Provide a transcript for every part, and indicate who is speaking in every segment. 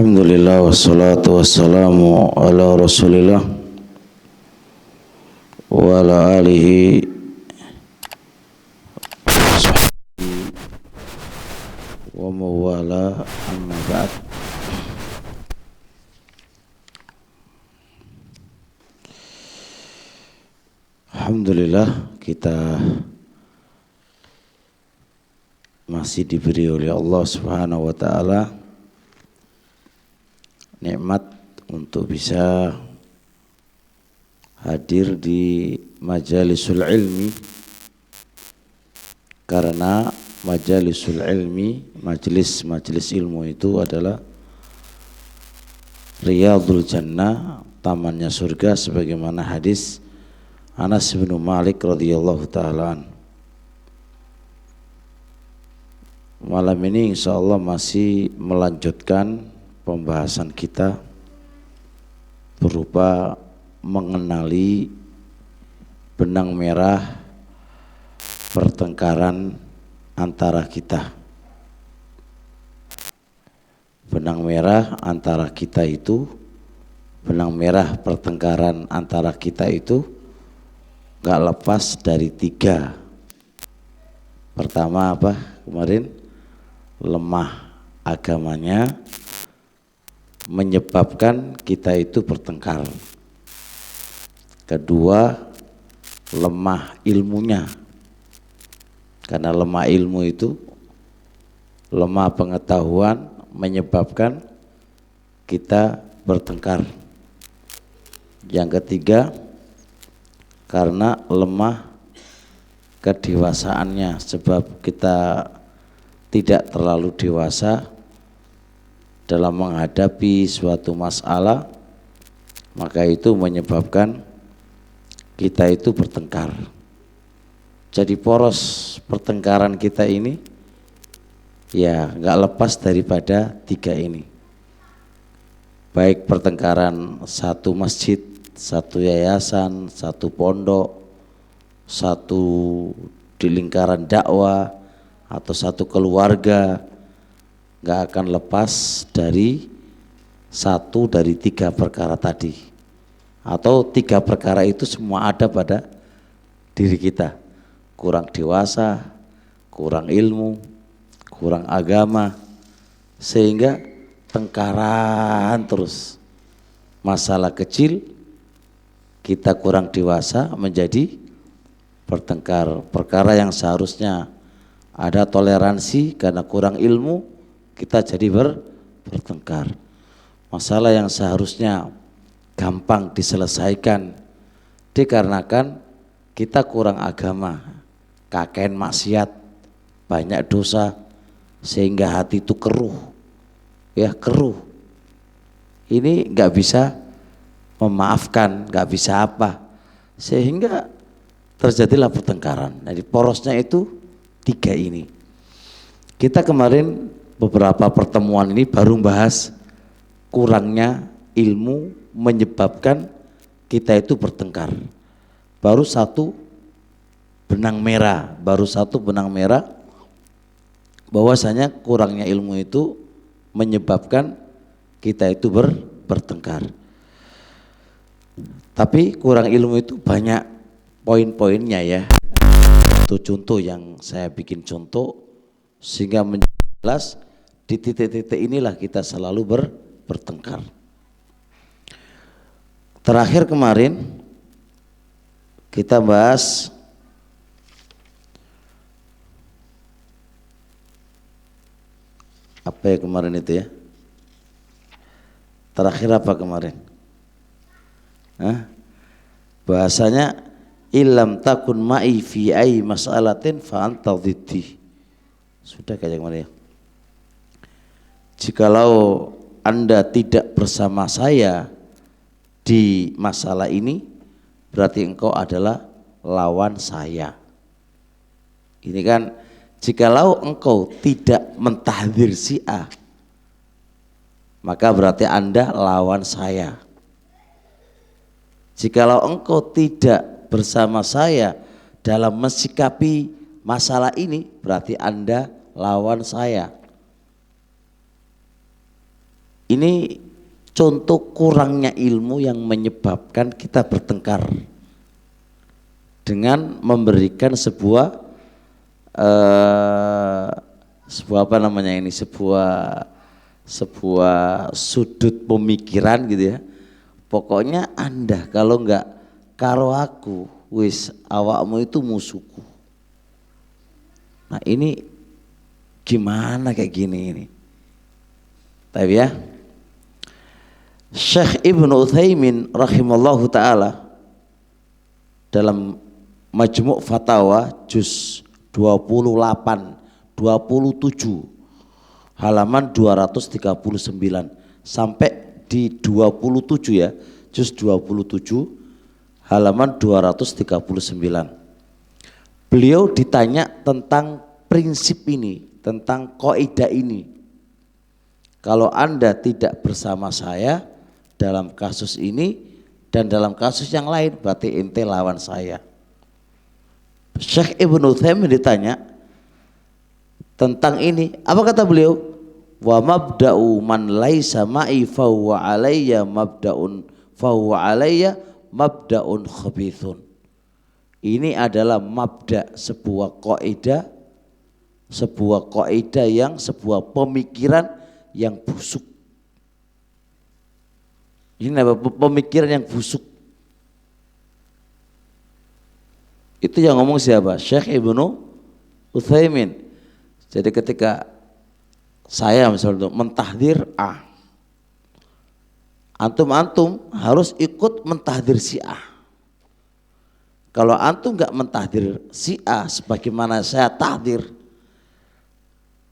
Speaker 1: Alhamdulillah wassalatu wassalamu ala rasulillah wa ala alihi wa mawala amma ba'd. Alhamdulillah kita masih diberi oleh Allah Subhanahu wa taala nikmat untuk bisa hadir di majalisul ilmi, karena majalisul ilmi, majelis ilmu itu adalah riyadul jannah, tamannya surga, sebagaimana hadis Anas bin Malik radhiyallahu ta'ala. Malam ini insyaallah masih melanjutkan pembahasan kita berupa mengenali benang merah pertengkaran antara kita. Benang merah antara kita itu, benang merah pertengkaran antara kita itu gak lepas dari tiga. Pertama apa kemarin? Lemah agamanya menyebabkan kita itu bertengkar. Kedua, lemah ilmunya, karena lemah ilmu itu, lemah pengetahuan menyebabkan kita bertengkar. Yang ketiga, karena lemah kedewasaannya, sebab kita tidak terlalu dewasa dalam menghadapi suatu masalah, maka itu menyebabkan kita itu bertengkar. Jadi poros pertengkaran kita ini ya nggak lepas daripada tiga ini, baik pertengkaran satu masjid, satu yayasan, satu pondok, satu di lingkaran dakwah, atau satu keluarga, gak akan lepas dari satu dari tiga perkara tadi, atau tiga perkara itu semua ada pada diri kita. Kurang dewasa, kurang ilmu, kurang agama, sehingga tengkaran terus. Masalah kecil kita kurang dewasa menjadi bertengkar. Perkara yang seharusnya ada toleransi, karena kurang ilmu kita jadi bertengkar. Masalah yang seharusnya gampang diselesaikan, dikarenakan kita kurang agama, kakean maksiat, banyak dosa, sehingga hati itu keruh, ya keruh. Ini nggak bisa memaafkan, nggak bisa apa, sehingga terjadilah pertengkaran. Jadi porosnya itu tiga ini. Kita kemarin beberapa pertemuan ini baru bahas kurangnya ilmu menyebabkan kita itu bertengkar. Baru satu benang merah bahwasanya kurangnya ilmu itu menyebabkan kita itu bertengkar. Tapi kurang ilmu itu banyak poin-poinnya ya. Itu contoh yang saya bikin contoh sehingga jelas di titik-titik inilah kita selalu bertengkar. Terakhir kemarin kita bahas apa ya kemarin itu ya? Terakhir apa kemarin? Bahasanya illam takun ma'i fi ai mas'alatin fa anta dhiddi. Sudah kayak kemarin ya. Jikalau Anda tidak bersama saya di masalah ini, berarti engkau adalah lawan saya. Ini kan jikalau engkau tidak mentahdzir si A, maka berarti Anda lawan saya. Jikalau engkau tidak bersama saya dalam mensikapi masalah ini, berarti Anda lawan saya. Ini contoh kurangnya ilmu yang menyebabkan kita bertengkar dengan memberikan sebuah apa namanya ini, sebuah sudut pemikiran gitu ya. Pokoknya Anda kalau enggak karo aku, wis awakmu itu musuhku. Nah ini gimana kayak gini ini? Tapi ya, Syekh Ibnu Utsaimin rahimallahu taala dalam Majmu' Fatawa juz 28 27 halaman 239 sampai di 27 ya, juz 27 halaman 239. Beliau ditanya tentang prinsip ini, tentang kaidah ini. Kalau Anda tidak bersama saya dalam kasus ini dan dalam kasus yang lain, berarti ente lawan saya. Syekh Ibnu Utsaimin ditanya tentang ini, apa kata beliau? Wa mabda'u man laisa ma'i fa huwa alayya mabda'un fa huwa alayya mabda'un khabithun. Ini adalah mabda, sebuah kaidah yang sebuah pemikiran yang busuk. Ini apa? Pemikiran yang busuk. Itu yang ngomong siapa? Syekh Ibnu Utsaimin. Jadi ketika saya misalnya mentahdir A, antum harus ikut mentahdir si A. Kalau antum nggak mentahdir si A sebagaimana saya tahdir,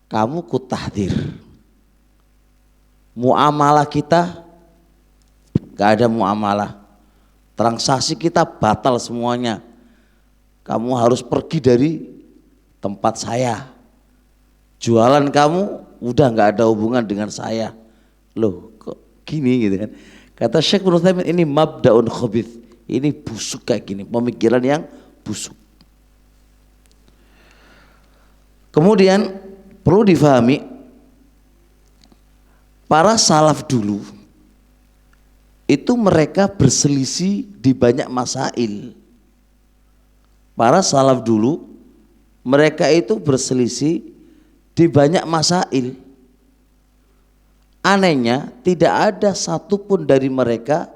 Speaker 1: kamu ku tahdir. Muamalah kita nggak ada muamalah, transaksi kita batal semuanya. Kamu harus pergi dari tempat saya. Jualan kamu udah nggak ada hubungan dengan saya. Loh kok gini gitu kan? Kata Syekh Ibnu Utsaimin, ini mabda'un khabith, ini busuk kayak gini, pemikiran yang busuk. Kemudian perlu difahami, para salaf dulu itu mereka berselisih di banyak masail. Para salaf dulu mereka itu berselisih di banyak masail. Anehnya tidak ada satupun dari mereka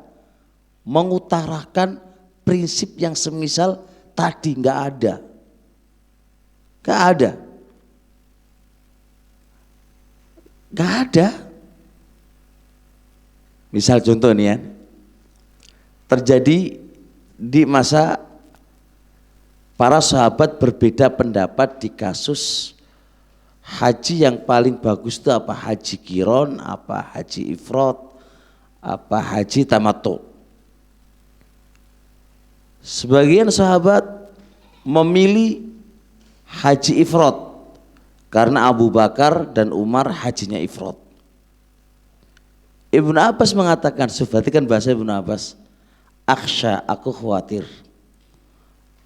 Speaker 1: mengutarakan prinsip yang semisal tadi, nggak ada. Misal contoh nih ya, terjadi di masa para sahabat berbeda pendapat di kasus haji yang paling bagus itu apa? Haji Qiron, apa haji ifrad, apa haji tamattu. Sebagian sahabat memilih haji ifrad karena Abu Bakar dan Umar hajinya ifrad. Ibnu Abbas mengatakan, perhatikan bahasa Ibnu Abbas, akhsha, aku khawatir,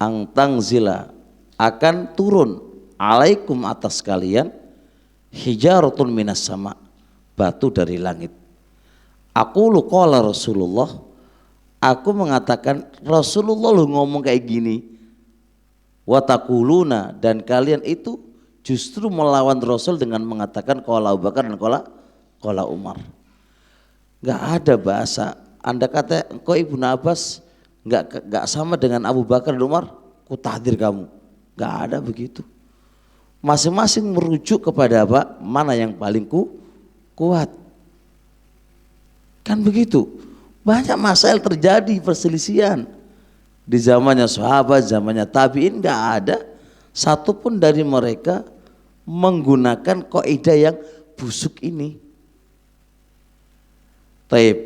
Speaker 1: angtang zila, akan turun alaikum atas kalian hijaratun minas sama, batu dari langit. Aku lu qala Rasulullah, aku mengatakan Rasulullah lu ngomong kayak gini. Wa taquluna, dan kalian itu justru melawan Rasul dengan mengatakan qala Abu Bakar dan qala Umar. Enggak ada bahasa Anda kata engkau Ibnu Abbas enggak sama dengan Abu Bakar dan Umar, ku tahdir kamu. Enggak ada begitu. Masing-masing merujuk kepada apa? Mana yang paling kuat. Kan begitu. Banyak masalah terjadi perselisihan. Di zamannya sahabat, zamannya tabi'in, enggak ada satupun dari mereka menggunakan kaidah yang busuk ini. Taib.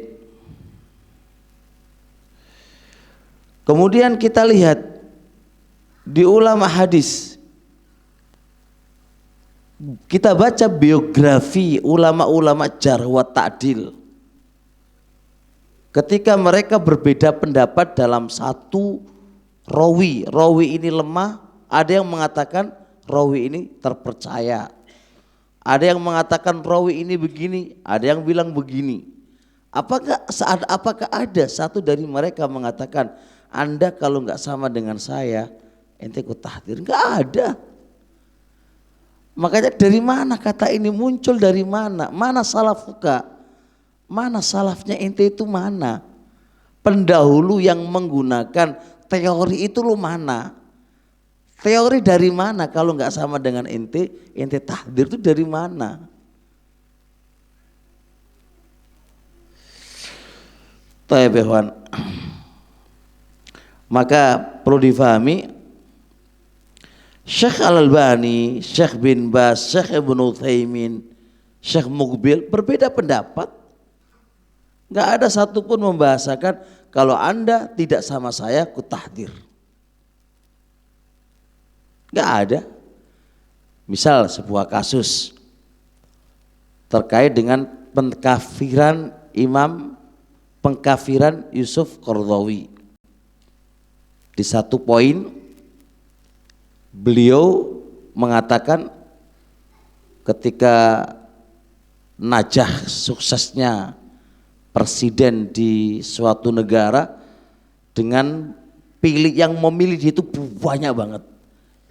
Speaker 1: Kemudian kita lihat di ulama hadis, kita baca biografi ulama-ulama jarh wa ta'dil. Ketika mereka berbeda pendapat dalam satu rawi ini lemah, ada yang mengatakan rawi ini terpercaya, Ada yang mengatakan perawi ini begini, ada yang bilang begini. Apakah ada satu dari mereka mengatakan, Anda kalau nggak sama dengan saya, ente ku tahdir? Nggak ada. Makanya dari mana kata ini muncul, dari mana? Mana salafuka? Mana salafnya ente itu mana? Pendahulu yang menggunakan teori itu lu mana? Teori dari mana kalau nggak sama dengan ente tahdir itu dari mana? Taib ikhwan. Maka perlu difahami, Syekh Al-Albani, Syekh bin Baz, Syekh Ibnu Utsaimin, Syekh Muqbil berbeda pendapat. Enggak ada satupun membahasakan kalau Anda tidak sama saya ku tahdir. Enggak ada. Misal sebuah kasus terkait dengan pengkafiran Yusuf Qaradawi. Di satu poin beliau mengatakan ketika najah suksesnya presiden di suatu negara dengan yang memilih dia itu banyak banget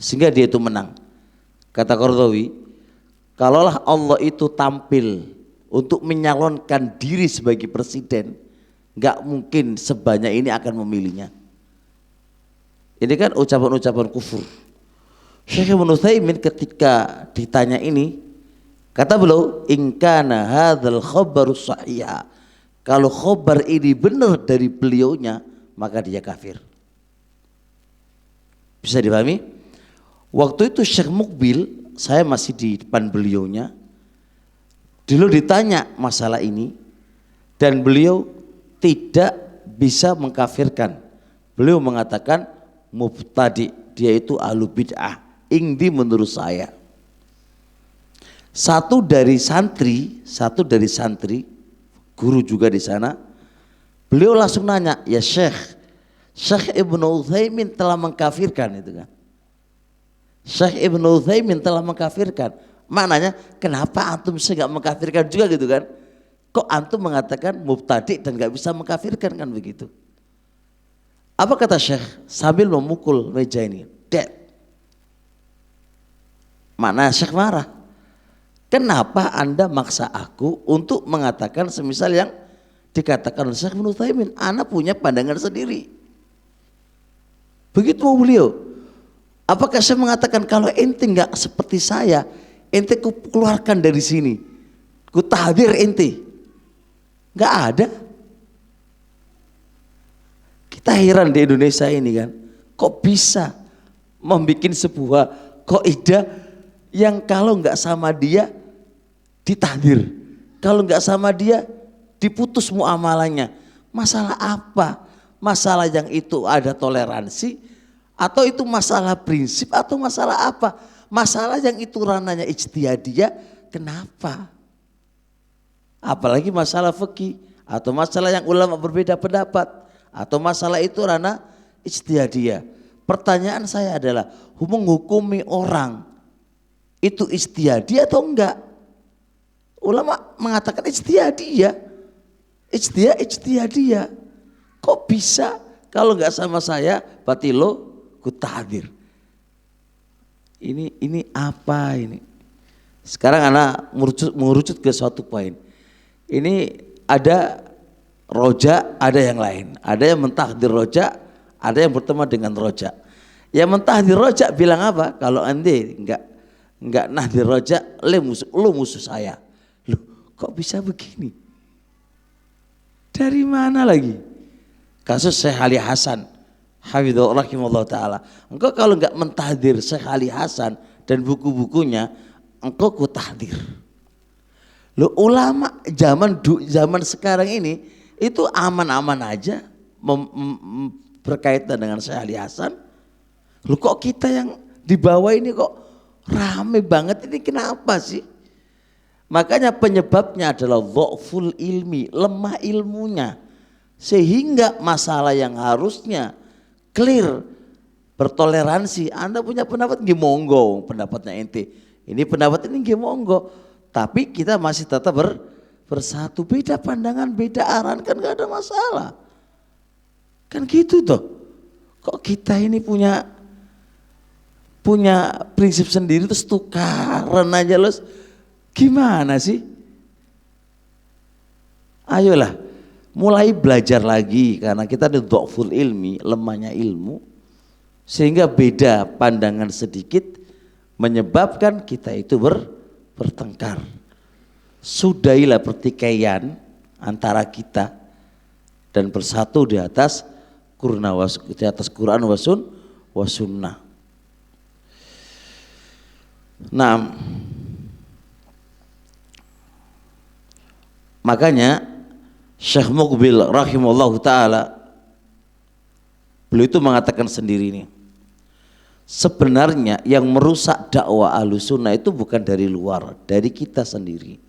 Speaker 1: sehingga dia itu menang. Kata Qaradawi, kalaulah Allah itu tampil untuk menyalonkan diri sebagai presiden, nggak mungkin sebanyak ini akan memilihnya. Ini kan ucapan-ucapan kufur. Syekh Ibnu Utsaimin ketika ditanya ini, kata beliau, in kana hadzal khabaru sahih. Kalau khabar ini benar dari beliaunya, maka dia kafir. Bisa dipahami? Waktu itu Syekh Muqbil, saya masih di depan beliaunya, dulu ditanya masalah ini dan beliau tidak bisa mengkafirkan. Beliau mengatakan mubtadi, dia itu ahlu bid'ah. Ingdi menurut saya. Satu dari santri, guru juga di sana, beliau langsung nanya, ya Syekh Ibnu Utsaimin telah mengkafirkan itu kan. Syekh Ibnu Utsaimin telah mengkafirkan. Maknanya kenapa antum nggak mengkafirkan juga gitu kan? Kok antum mengatakan mubtadi dan nggak bisa mengkafirkan kan begitu? Apa kata Syekh sambil memukul meja ini? Dek. Mana Syekh marah? Kenapa Anda maksa aku untuk mengatakan semisal yang dikatakan oleh Syekh Ibnu Utsaimin? Ana punya pandangan sendiri. Begitu beliau. Apakah saya mengatakan kalau ente nggak seperti saya, ente ku keluarkan dari sini, ku tahdir ente? Nggak ada. Kita heran di Indonesia ini kan, kok bisa membuat sebuah kaidah yang kalau nggak sama dia ditahdir, kalau nggak sama dia diputus muamalahnya. Masalah apa? Masalah yang itu ada toleransi, atau itu masalah prinsip, atau masalah apa? Masalah yang itu ranahnya ijtihadiyah, kenapa? Apalagi masalah fikih atau masalah yang ulama berbeda pendapat, atau masalah itu ranah ijtihadiyah. Pertanyaan saya adalah, menghukumi orang itu ijtihadiyah atau enggak? Ulama mengatakan ijtihadiyah. Ijtihadiyah. Kok bisa kalau enggak sama saya berarti lo ku tahdir? Ini apa ini? Sekarang anak mengerucut ke suatu poin. Ini ada roja, ada yang lain. Ada yang mentahdir roja, ada yang berteman dengan roja. Yang mentahdir roja bilang apa? Kalau ente enggak nahdir roja, lu musuh saya. Loh, kok bisa begini? Dari mana lagi? Kasus Syekh Ali Hasan, hafizahullah rahimahullah taala. Engkau kalau enggak mentahdir Syekh Ali Hasan dan buku-bukunya, engkau ku tahdir. Loh, ulama zaman sekarang ini itu aman-aman aja berkaitan dengan Syekh Ali Hasan. Loh, kok kita yang di bawah ini kok rame banget, ini kenapa sih? Makanya penyebabnya adalah dha'ful ilmi, lemah ilmunya. Sehingga masalah yang harusnya clear, bertoleransi, Anda punya pendapat, monggo pendapatnya ente. ini pendapat ini nggih monggo, tapi kita masih tetap bersatu. Beda pandangan, beda arahan kan nggak ada masalah. Kan gitu toh. Kok kita ini punya prinsip sendiri terus tukaran aja los. Gimana sih? Ayolah, mulai belajar lagi karena kita ada dhaful ilmi, lemahnya ilmu, sehingga beda pandangan sedikit menyebabkan kita itu bertengkar. Sudahilah pertikaian antara kita dan bersatu di atas Quran wa sunnah. Nah, makanya Syekh Muqbil rahimahullah ta'ala, beliau itu mengatakan sendiri ini, sebenarnya yang merusak dakwah Ahlussunnah itu bukan dari luar, dari kita sendiri.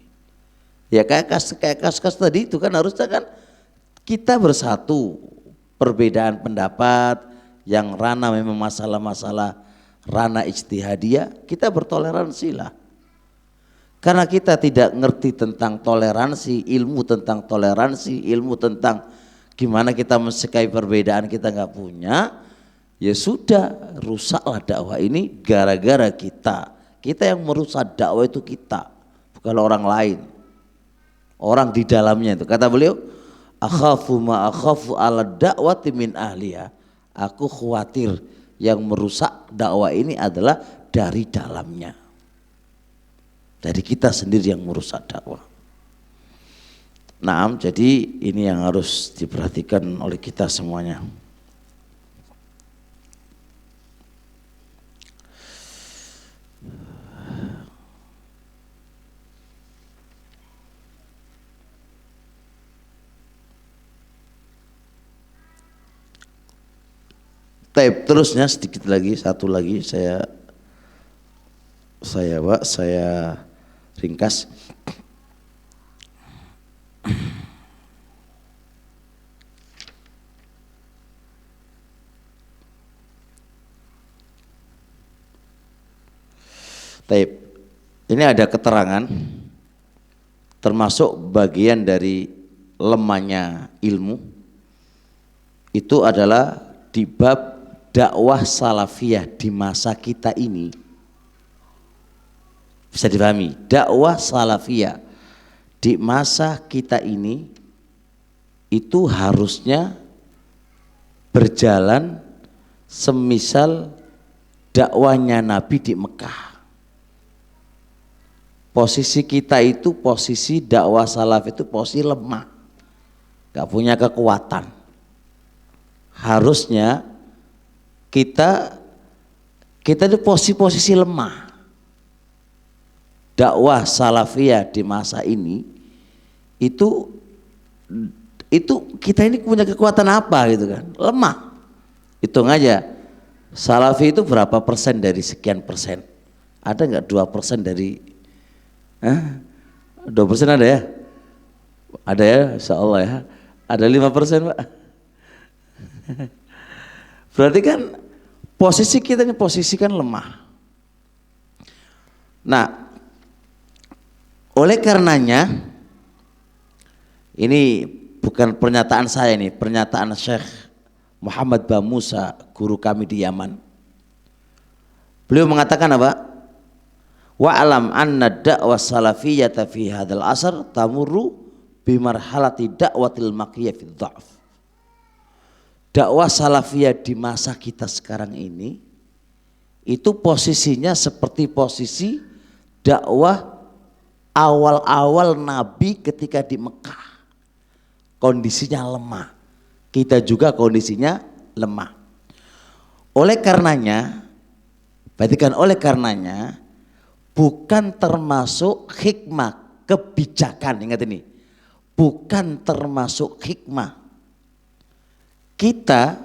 Speaker 1: Ya kayak kas tadi itu kan harusnya kan kita bersatu, perbedaan pendapat yang ranah memang masalah-masalah ranah ijtihadiyah, kita bertoleransi lah. Karena kita tidak ngerti tentang toleransi, ilmu tentang toleransi, ilmu tentang gimana kita menyukai perbedaan kita nggak punya, ya sudah, rusaklah dakwah ini gara-gara kita. Kita yang merusak dakwah itu kita, bukan orang lain. Orang di dalamnya itu. Kata beliau, akhafu ma akhafu ala dakwati min ahliya. Aku khawatir yang merusak dakwah ini adalah dari dalamnya. Dari kita sendiri yang merusak dakwah. Nah, jadi ini yang harus diperhatikan oleh kita semuanya. Terusnya sedikit lagi, satu lagi saya ringkas. Ini ada keterangan termasuk bagian dari lemahnya ilmu, itu adalah di bab dakwah salafiyah di masa kita ini. Bisa dipahami, dakwah salafiyah di masa kita ini itu harusnya berjalan semisal dakwahnya Nabi di Mekah. Posisi kita itu, posisi dakwah salaf itu posisi lemah, gak punya kekuatan. Harusnya kita di posisi lemah. Dakwah salafiyah di masa ini itu kita ini punya kekuatan apa gitu kan? Lemah. Hitung aja, salafi itu berapa persen dari sekian persen? Ada nggak 2% dari 2% ada ya? Ada ya, insya Allah ya. Ada 5% Pak. Berarti kan posisi kita ini posisi kan lemah. Nah, oleh karenanya, ini bukan pernyataan saya, ini pernyataan Syekh Muhammad Bamusa, guru kami di Yaman. Beliau mengatakan apa? Wa alam anna da'wah salafiyyata fi hadzal asr tamurru bi marhalati da'watil makkiyah fi dha'f. Dakwah salafiyah di masa kita sekarang ini itu posisinya seperti posisi dakwah awal-awal Nabi ketika di Mekah. Kondisinya lemah. Kita juga kondisinya lemah. Oleh karenanya, perhatikan, oleh karenanya bukan termasuk hikmah, kebijakan, ingat ini, bukan termasuk hikmah kita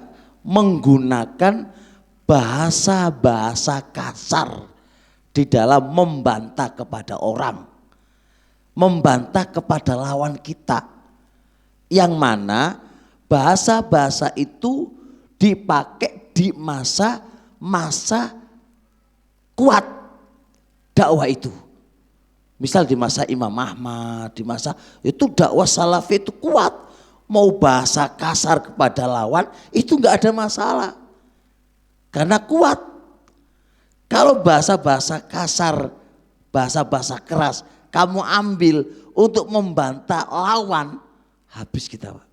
Speaker 1: menggunakan bahasa-bahasa kasar di dalam membantah kepada orang, membantah kepada lawan kita, yang mana bahasa-bahasa itu dipakai di masa kuat, dakwah itu. Misal di masa Imam Ahmad, di masa itu dakwah salafi itu kuat. Mau bahasa kasar kepada lawan itu nggak ada masalah. Karena kuat. Kalau bahasa-bahasa kasar, bahasa-bahasa keras kamu ambil untuk membantah lawan, habis kita Pak.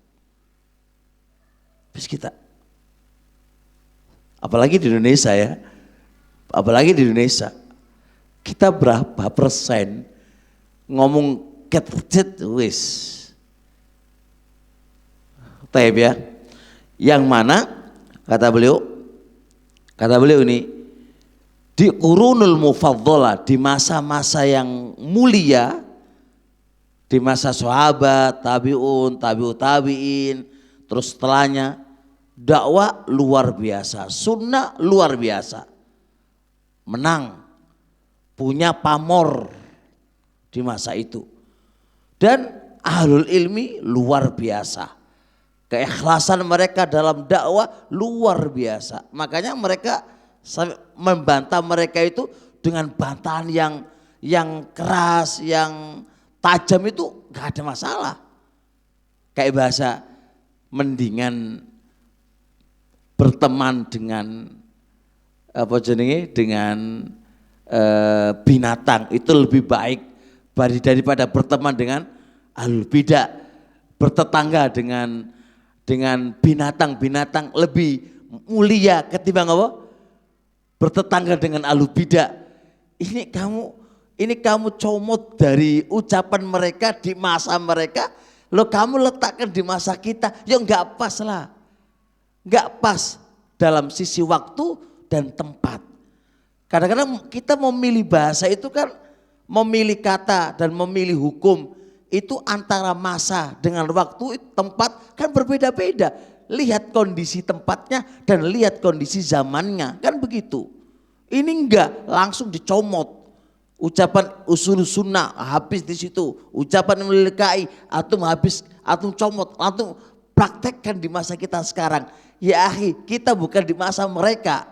Speaker 1: Habis kita. Apalagi di Indonesia ya. Apalagi di Indonesia. Kita berapa persen ngomong ketet wis. Taib ya. Yang mana kata beliau ini di qurunul mufadzalah, di masa-masa yang mulia, di masa sahabat, tabi'un, tabi'ut tabi'in, terus setelahnya dakwah luar biasa, sunnah luar biasa, menang, punya pamor di masa itu, dan ahlul ilmi luar biasa, keikhlasan mereka dalam dakwah luar biasa. Makanya mereka membantah mereka itu dengan bantahan yang keras, yang tajam itu gak ada masalah. Kayak bahasa mendingan berteman dengan apa jenenge dengan binatang itu lebih baik daripada berteman dengan ahlul bidah. Bertetangga dengan binatang-binatang lebih mulia ketimbang apa? Bertetangga dengan ahlul bidah. Ini kamu comot dari ucapan mereka di masa mereka, lo kamu letakkan di masa kita, ya nggak pas lah, nggak pas dalam sisi waktu dan tempat. Kadang-kadang kita memilih bahasa itu kan, memilih kata dan memilih hukum itu antara masa dengan waktu, tempat kan berbeda-beda. Lihat kondisi tempatnya dan lihat kondisi zamannya, kan begitu. Ini enggak langsung dicomot. Ucapan usul sunnah habis di situ. Ucapan melikai atau habis atau comot, atau praktekkan di masa kita sekarang. Ya akhi, kita bukan di masa mereka.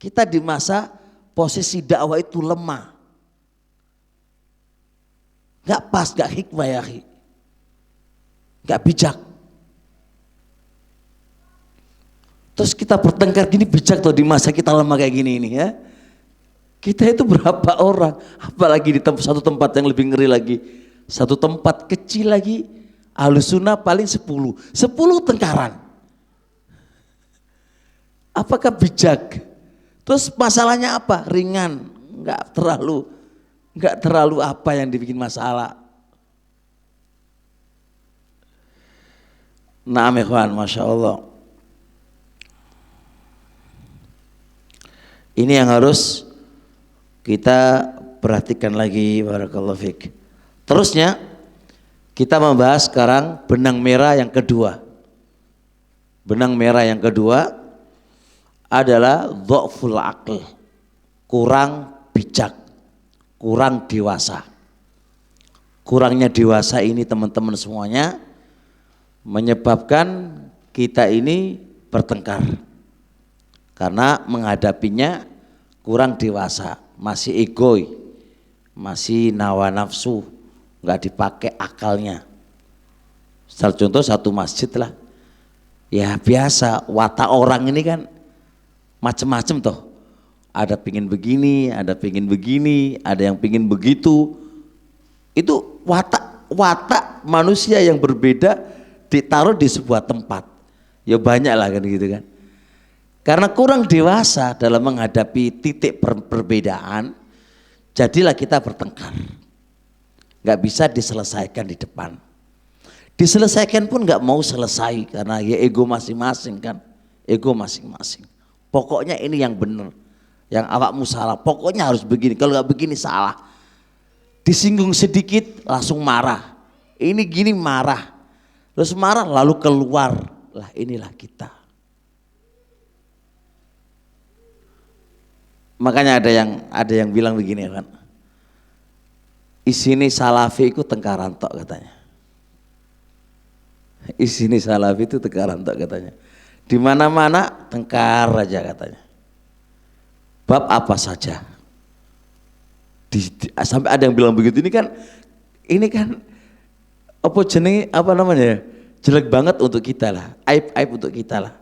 Speaker 1: Kita di masa posisi dakwah itu lemah. Enggak pas, enggak hikmah ya akhi. Enggak bijak. Terus kita bertengkar gini bijak tuh di masa kita lemah kayak gini ini ya. Kita itu berapa orang, apalagi di satu tempat yang lebih ngeri lagi. Satu tempat kecil lagi, Ahlus Sunnah paling 10 tengkaran. Apakah bijak? Terus masalahnya apa? Ringan, enggak terlalu apa yang dibikin masalah. Naam ikhwan, Masya Allah. Ini yang harus kita perhatikan lagi, barakallahu fiik. Terusnya kita membahas sekarang benang merah yang kedua. Benang merah yang kedua adalah dha'ful aql, kurang bijak, kurang dewasa. Kurangnya dewasa ini teman-teman semuanya menyebabkan kita ini bertengkar. Karena menghadapinya kurang dewasa, masih egois, masih nawa nafsu, nggak dipakai akalnya. Misal contoh satu masjid lah, ya biasa watak orang ini kan macam-macam toh. Ada pingin begini, ada pingin begini, ada yang pingin begitu. Itu watak manusia yang berbeda ditaruh di sebuah tempat. Ya banyak lah kan gitu kan. Karena kurang dewasa dalam menghadapi titik perbedaan, jadilah kita bertengkar. Gak bisa diselesaikan di depan. Diselesaikan pun gak mau selesai karena ya ego masing-masing kan. Ego masing-masing. Pokoknya ini yang benar, yang awakmu salah. Pokoknya harus begini, kalau gak begini salah. Disinggung sedikit langsung marah. Ini gini marah. Terus marah lalu keluar. Lah inilah kita. Makanya ada yang bilang begini kan, isini salafi itu tengkaran tok katanya. Isini salafi itu tengkaran tok katanya. Di mana-mana tengkar aja katanya. Bab apa saja, Sampai ada yang bilang begitu, ini kan apa jenenge apa namanya ya, jelek banget untuk kita lah, aib untuk kita lah.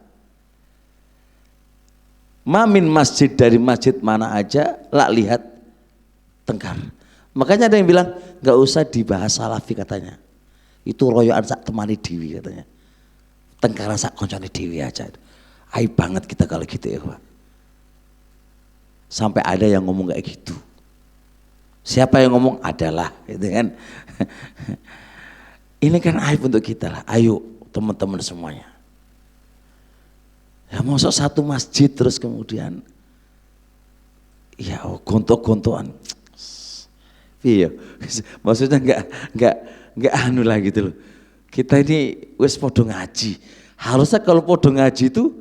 Speaker 1: Mamin masjid, dari masjid mana aja lah lihat tengkar. Makanya ada yang bilang nggak usah dibahas salafi katanya, itu royoan sak temani dewi katanya, tengkar sak koncone dewi aja. Aib banget kita kalau gitu ya Pak. Sampai ada yang ngomong kayak gitu. Siapa yang ngomong? Adalah gitu kan. Ini kan aib untuk kita lah. Ayo teman-teman semuanya. Ya masuk satu masjid terus kemudian ya gontok-gontokan. Iya. Maksudnya enggak anu lah gitu loh. Kita ini wis podo ngaji. Harusnya kalau podo ngaji itu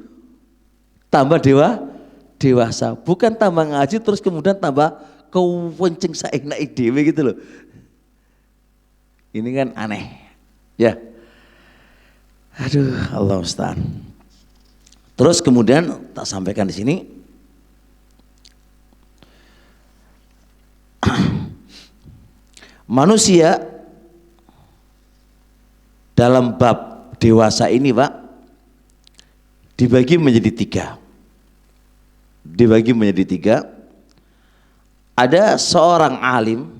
Speaker 1: tambah dewasa, bukan tambah ngaji terus kemudian tambah kewenceng saenake dhewe gitu loh. Ini kan aneh. Ya. Aduh, Allah Ustaz. Terus kemudian tak sampaikan di sini manusia dalam bab dewasa ini Pak dibagi menjadi tiga. Ada seorang alim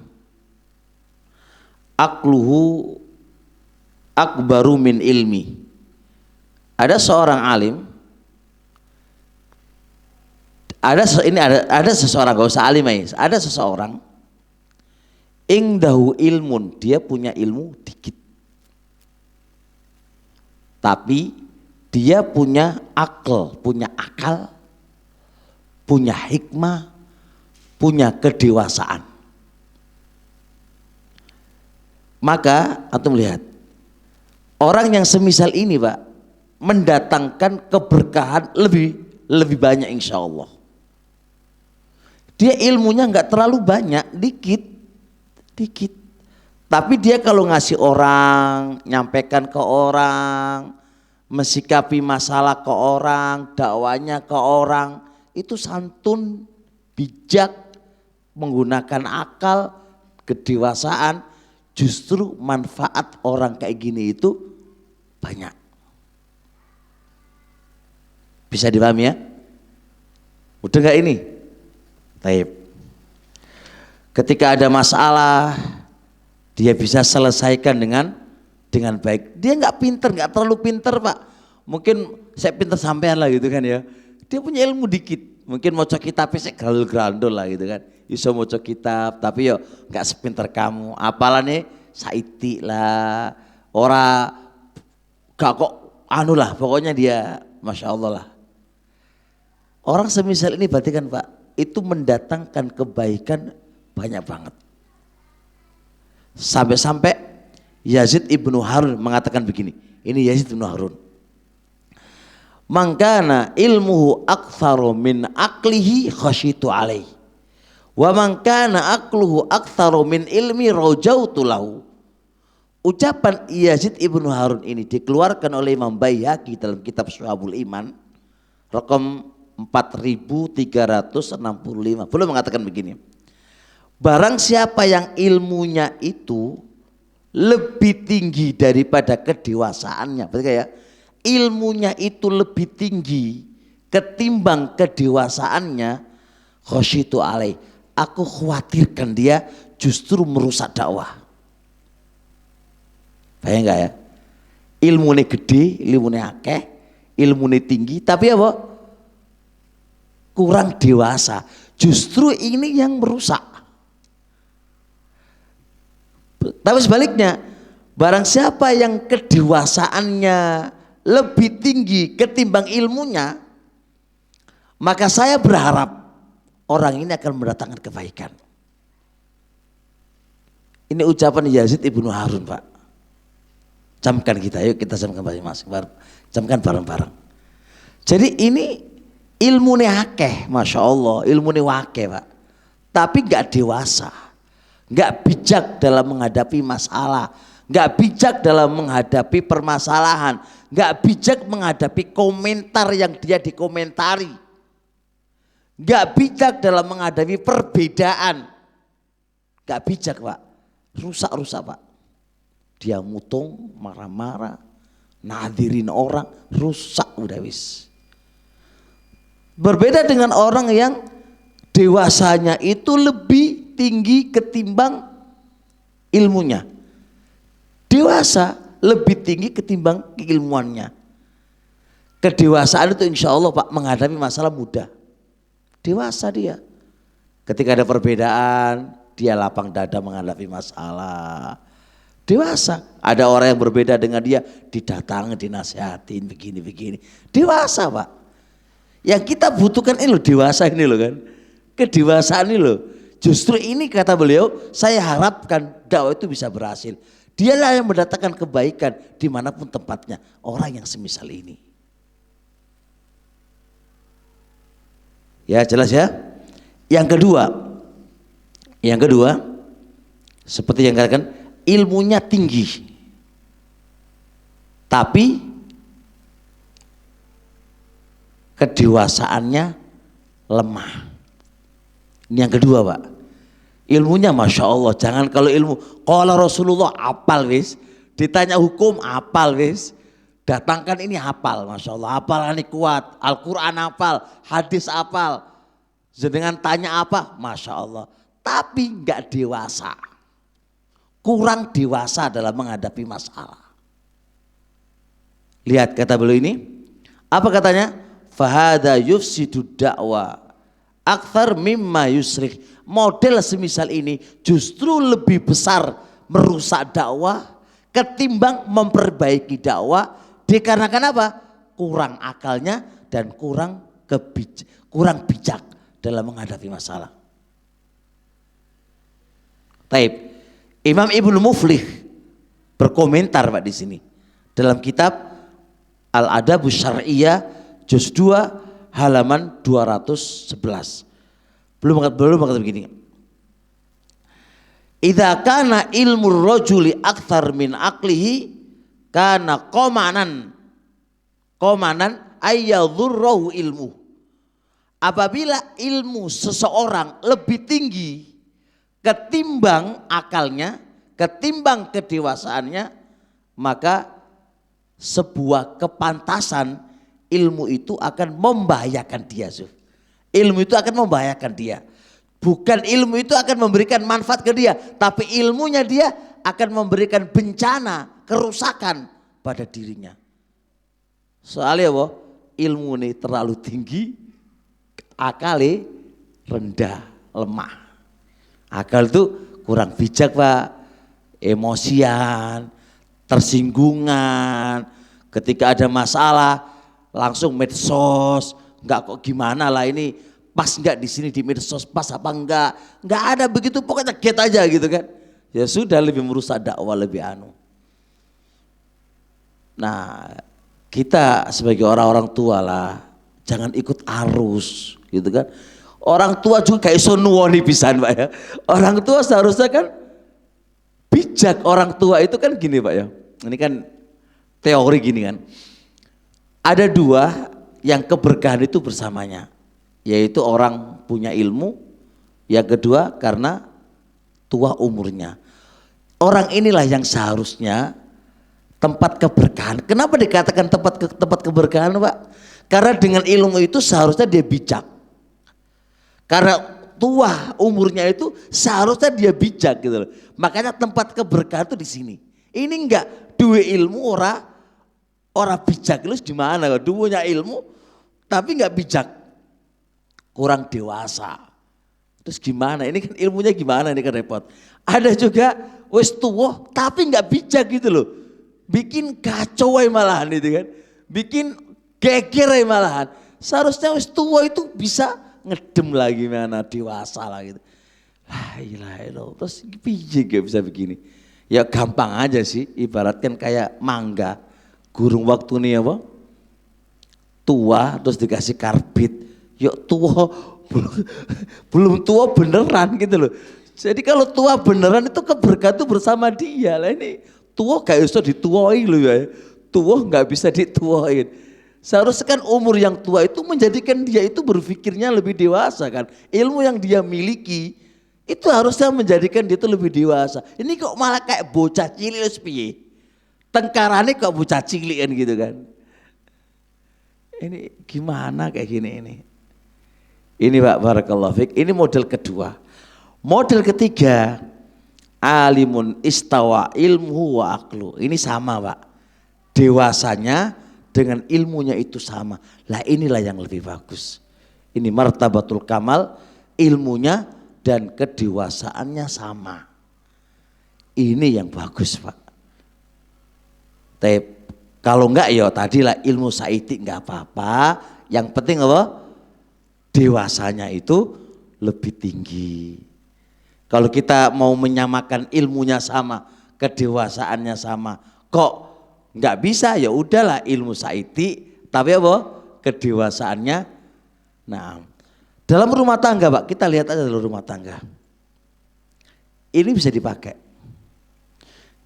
Speaker 1: akluhu akbaru min ilmi. Ada seorang alim, ada seseorang, gak usah alim ya, ada seseorang ingdahu ilmun, dia punya ilmu dikit, tapi dia punya akal, punya hikmah, punya kedewasaan. Maka antum lihat orang yang semisal ini Pak mendatangkan keberkahan lebih banyak insya Allah. Dia ilmunya nggak terlalu banyak, dikit. Tapi dia kalau ngasih orang, nyampaikan ke orang, mensikapi masalah ke orang, dakwanya ke orang, itu santun, bijak, menggunakan akal, kedewasaan. Justru manfaat orang kayak gini itu banyak. Bisa dipahami ya? Udah gak ini? Taib. Ketika ada masalah, dia bisa selesaikan dengan baik. Dia nggak pinter, nggak terlalu pinter Pak. Mungkin saya pinter sampean lah gitu kan ya. Dia punya ilmu dikit. Mungkin mau kitab saya grandul lah gitu kan. Iso mau kitab, tapi yo nggak sepinter kamu. Apalah nih saiti lah. Ora gak kok anu lah. Pokoknya dia masya Allah lah. Orang semisal ini berarti kan Pak, itu mendatangkan kebaikan banyak banget. Sampai-sampai Yazid ibnu Harun mengatakan begini. Ini Yazid ibnu Harun. Mangkana ilmuhu aktsaru min aklihi khasyitu alaihi. Wa mangkana akluhu aktsaru min ilmi rajautu lahu. Ucapan Yazid ibnu Harun ini dikeluarkan oleh Imam Baihaqi dalam kitab Syu'abul Iman rekam 4365. Belum mengatakan begini. Barang siapa yang ilmunya itu lebih tinggi daripada kedewasaannya, berarti kayak ilmunya itu lebih tinggi ketimbang kedewasaannya, khasyitu alaih, aku khawatirkan dia justru merusak dakwah. Bayang enggak ya? Ilmunya gede, ilmunya akeh, ilmunya tinggi, tapi apa? Kurang dewasa. Justru ini yang merusak. Tapi sebaliknya, barang siapa yang kedewasaannya lebih tinggi ketimbang ilmunya, maka saya berharap orang ini akan mendatangkan kebaikan. Ini ucapan Yazid ibnu Harun Pak. Camkan kita, yuk kita camkan masing-masing, camkan bareng-bareng. Jadi ini ilmunya akeh, masya Allah, ilmunya wakeh Pak. Tapi nggak dewasa, nggak bijak dalam menghadapi masalah, nggak bijak dalam menghadapi permasalahan, nggak bijak menghadapi komentar yang dia dikomentari, nggak bijak dalam menghadapi perbedaan. Gak bijak Pak, rusak-rusak Pak. Dia mutung, marah-marah, nadirin orang, rusak udah wis. Berbeda dengan orang yang dewasanya itu lebih tinggi ketimbang ilmunya. Dewasa lebih tinggi ketimbang keilmuannya. Kedewasaan itu insya Allah Pak menghadapi masalah mudah. Dewasa dia. Ketika ada perbedaan, dia lapang dada menghadapi masalah. Dewasa. Ada orang yang berbeda dengan dia, didatangi, dinasihatin, begini-begini. Dewasa Pak. Yang kita butuhkan ini loh, dewasa ini loh kan. Kedewasaan ini loh. Justru ini kata beliau, saya harapkan dakwah itu bisa berhasil. Dialah yang mendatangkan kebaikan dimanapun tempatnya. Orang yang semisal ini. Ya jelas ya. Yang kedua, seperti yang katakan, ilmunya tinggi, tapi kedewasaannya lemah. Ini yang kedua Pak. Ilmunya Masya Allah, jangan kalau ilmu qala Rasulullah apal wis, ditanya hukum apal wis, datangkan ini hafal, Masya Allah, hafalannya kuat, Al-Quran hafal, hadis hafal, dengan tanya apa, Masya Allah, tapi nggak dewasa, kurang dewasa dalam menghadapi masalah. Lihat kata beliau ini, apa katanya? Fahada yufsidu da'wa akthar mimma yusrih. Model semisal ini justru lebih besar merusak dakwah ketimbang memperbaiki dakwah. Dikarenakan apa? Kurang akalnya dan kurang bijak dalam menghadapi masalah. Taib. Imam Ibnu Muflih berkomentar Pak di sini dalam kitab Al-Adabus Syar'iyyah juz 2 halaman 211. Belum mengatakan begini. Idza kana ilmu rajuli akthar min aqlihi kana qomanan ayyadhurruhu ilmu. Apabila ilmu seseorang lebih tinggi ketimbang akalnya, ketimbang kedewasaannya, maka sebuah kepantasan ilmu itu akan membahayakan dia. Ilmu itu akan membahayakan dia. Bukan ilmu itu akan memberikan manfaat ke dia, tapi ilmunya dia akan memberikan bencana, kerusakan pada dirinya. Soalnya ilmu ini terlalu tinggi, akalnya rendah, lemah. Akal itu kurang bijak Pak, emosian, tersinggungan, ketika ada masalah langsung medsos, enggak kok gimana lah ini, pas enggak di sini di medsos, pas apa enggak ada begitu, pokoknya get aja gitu kan. Ya sudah, lebih merusak dakwah, lebih anu. Nah, kita sebagai orang-orang tua lah, jangan ikut arus gitu kan. Orang tua juga kayak iso nuwoni pisan Pak ya. Orang tua seharusnya kan bijak. Orang tua itu kan gini Pak ya. Ini kan teori gini kan. Ada dua yang keberkahan itu bersamanya. Yaitu orang punya ilmu. Yang kedua karena tua umurnya. Orang inilah yang seharusnya tempat keberkahan. Kenapa dikatakan tempat keberkahan Pak? Karena dengan ilmu itu seharusnya dia bijak. Karena tua umurnya itu seharusnya dia bijak gitu loh. Makanya tempat keberkahan itu di sini. Ini enggak dua ilmu orang bijak itu di mana? Duanya ilmu tapi enggak bijak. Kurang dewasa. Terus gimana? Ini kan ilmunya gimana, ini kan repot. Ada juga wis tua tapi enggak bijak gitu loh. Bikin kacau malahan itu kan. Bikin geger malahan. Seharusnya wis tua itu bisa ngedem lagi mana, dewasa lah gitu. La ilaha illallah. Terus piye gak bisa begini? Ya gampang aja sih, ibaratkan kayak mangga. Gurung waktu nih apa? Tua terus dikasih karbit. Yuk tua belum tua beneran gitu loh. Jadi kalau tua beneran itu keberkahan itu bersama dia lah. Ini tua gak bisa dituai loh ya. Tua gak bisa dituain. Seharusnya kan umur yang tua itu menjadikan dia itu berpikirnya lebih dewasa kan. Ilmu yang dia miliki Itu harusnya menjadikan dia itu lebih dewasa. Ini kok malah kayak bocah cilik wis piye? Tengkarannya kok bocah cilik kan gitu kan. Ini gimana kayak gini ini? Ini Pak barakallahu fik, ini model kedua. Model ketiga, alimun istawa ilmu wa aklu. Ini sama Pak. Dewasanya dengan ilmunya itu sama. Lah inilah yang lebih bagus. Ini martabatul kamal, ilmunya dan kedewasaannya sama. Ini yang bagus Pak. Tapi kalau enggak ya tadilah ilmu saiti enggak apa-apa. Yang penting apa? Dewasanya itu lebih tinggi. Kalau kita mau menyamakan ilmunya sama, kedewasaannya sama, kok enggak bisa? Ya udahlah ilmu saiti, tapi apa? Kedewasaannya. Nah, dalam rumah tangga Pak, kita lihat aja dalam rumah tangga. Ini bisa dipakai.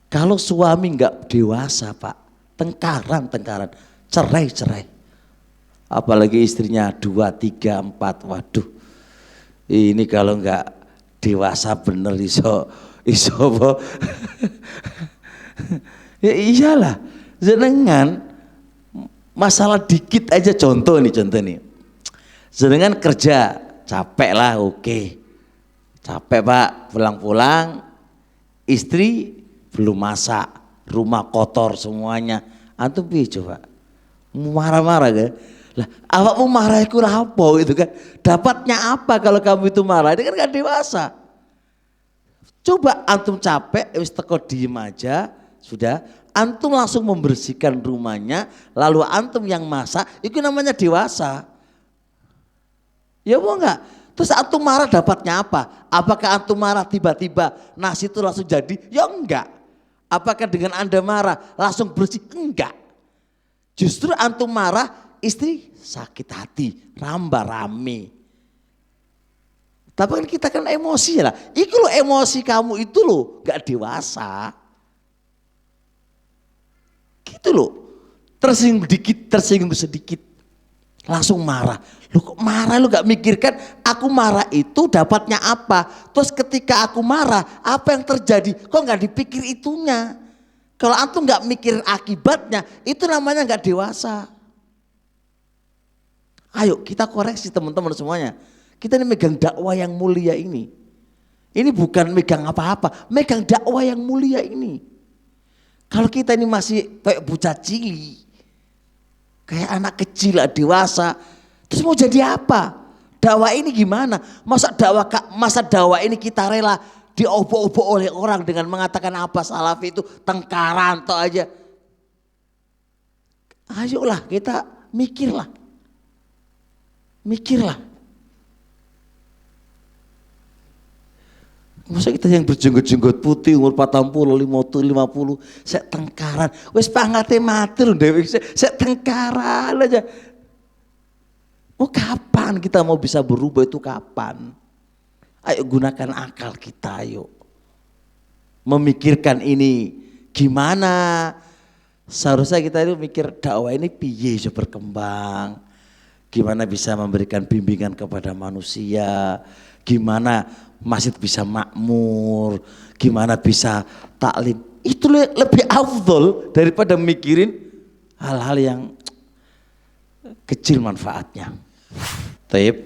Speaker 1: Kalau suami enggak dewasa Pak, tengkaran, cerai. Apalagi istrinya 2, 3, 4, waduh. Ini kalau enggak dewasa bener iso apa? Ya iyalah, jenengan masalah dikit aja contoh nih. Jenengan kerja capek lah, oke. Capek Pak, pulang-pulang istri belum masak, rumah kotor semuanya. Antum piye coba? Marah-marah kan? Lah, awakmu marah iku lha apa gitu kan? Dapatnya apa kalau kamu itu marah? Ini kan gak dewasa. Coba antum capek, wis teko diem aja, sudah. Antum langsung membersihkan rumahnya, lalu antum yang masak, itu namanya dewasa. Ya mau enggak? Terus antum marah dapatnya apa? Apakah antum marah tiba-tiba nasi itu langsung jadi? Ya enggak. Apakah dengan Anda marah langsung bersih? Enggak. Justru antum marah, istri sakit hati, rame. Tapi kan kita kan emosi lah. Itu loh emosi kamu itu loh gak dewasa. Gitu loh. Tersinggung sedikit. Langsung marah. Lu kok marah, lu gak mikirkan aku marah itu dapatnya apa. Terus ketika aku marah apa yang terjadi, kok gak dipikir itunya. Kalau antum gak mikir akibatnya itu namanya gak dewasa. Ayo kita koreksi teman-teman semuanya. Kita ini megang dakwah yang mulia ini. Ini bukan megang apa-apa, megang dakwah yang mulia ini. Kalau kita ini masih kayak bocah cilik, kayak anak kecil lah dewasa, terus mau jadi apa? Dakwah ini gimana? Masa dakwah ini kita rela diobok-obok oleh orang dengan mengatakan apa salafi itu tengkaran toh aja. Ayolah kita mikirlah. Masa kita yang berjenggot-jenggot putih umur 40, 50, saya tengkaran. Wes pangate mati lho Dewi, saya tengkaran aja. Oh kapan kita mau bisa berubah itu kapan? Ayo gunakan akal kita ayo. Memikirkan ini gimana? Seharusnya kita itu mikir dakwah ini piye bisa berkembang. Gimana bisa memberikan bimbingan kepada manusia. Gimana masjid bisa makmur, gimana bisa taklim. Itu lebih afdol daripada mikirin hal-hal yang kecil manfaatnya. Taib,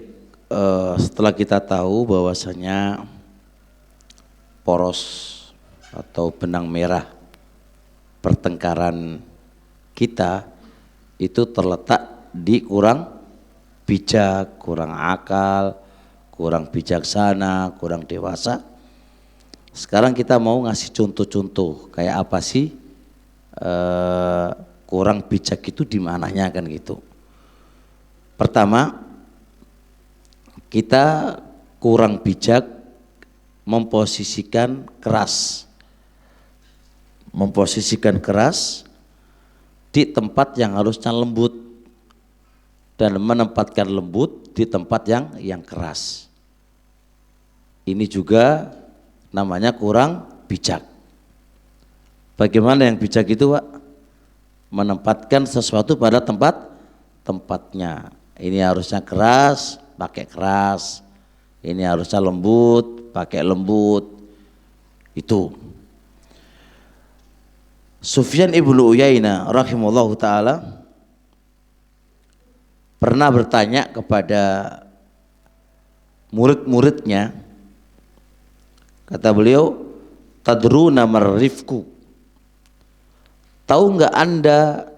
Speaker 1: setelah kita tahu bahwasanya poros atau benang merah pertengkaran kita itu terletak di kurang bijak, kurang akal, kurang bijaksana, kurang dewasa. Sekarang kita mau ngasih contoh-contoh kayak apa sih kurang bijak itu di mananya kan gitu. Pertama, kita kurang bijak memposisikan keras di tempat yang harusnya lembut dan menempatkan lembut di tempat yang keras. Ini juga namanya kurang bijak. Bagaimana yang bijak itu Pak? Menempatkan sesuatu pada tempatnya. Ini harusnya keras, pakai keras. Ini harusnya lembut, pakai lembut. Itu. Sufyan ibnu Uyainah rahimahullahu taala pernah bertanya kepada murid-muridnya, kata beliau, tadruna marrifku, tahu nggak Anda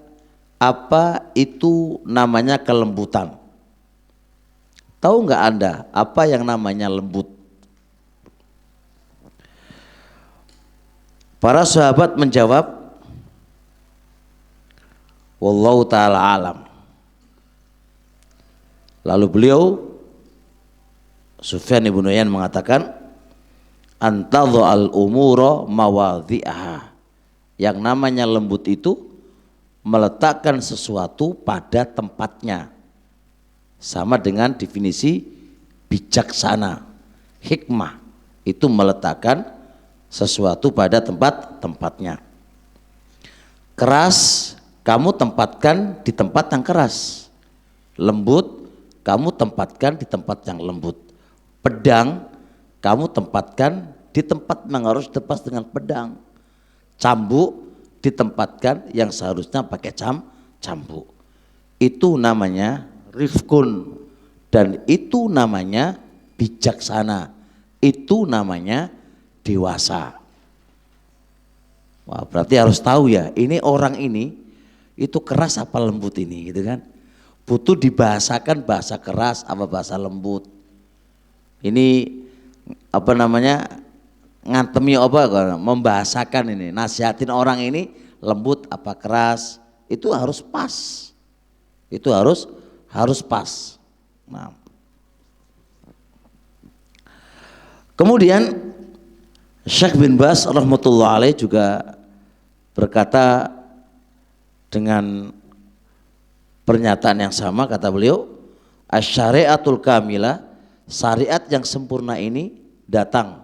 Speaker 1: apa itu namanya kelembutan? Tahu nggak Anda apa yang namanya lembut? Para sahabat menjawab, wallahu ta'ala alam. Lalu beliau Sufyan ibnu Uyainah mengatakan, antadhu al-umura mawadhi'aha. Yang namanya lembut itu meletakkan sesuatu pada tempatnya. Sama dengan definisi bijaksana. Hikmah itu meletakkan sesuatu pada tempatnya. Keras kamu tempatkan di tempat yang keras. Lembut kamu tempatkan di tempat yang lembut. Pedang kamu tempatkan di tempat yang harus ditebas dengan pedang. Cambuk ditempatkan yang seharusnya pakai cambuk. Itu namanya rifkun, dan itu namanya bijaksana, itu namanya dewasa. Wah, berarti harus tahu ya, ini orang ini itu keras apa lembut ini, gitu kan? Butuh dibahasakan bahasa keras apa bahasa lembut. Ini apa namanya, ngantemi apa, membahasakan ini, nasihatin orang ini lembut apa keras, itu harus pas. Itu harus pas. Nah. Kemudian Syekh bin Baz rahmatullah alaih juga berkata dengan pernyataan yang sama, kata beliau, asy-syari'atul kamilah, syariat yang sempurna ini datang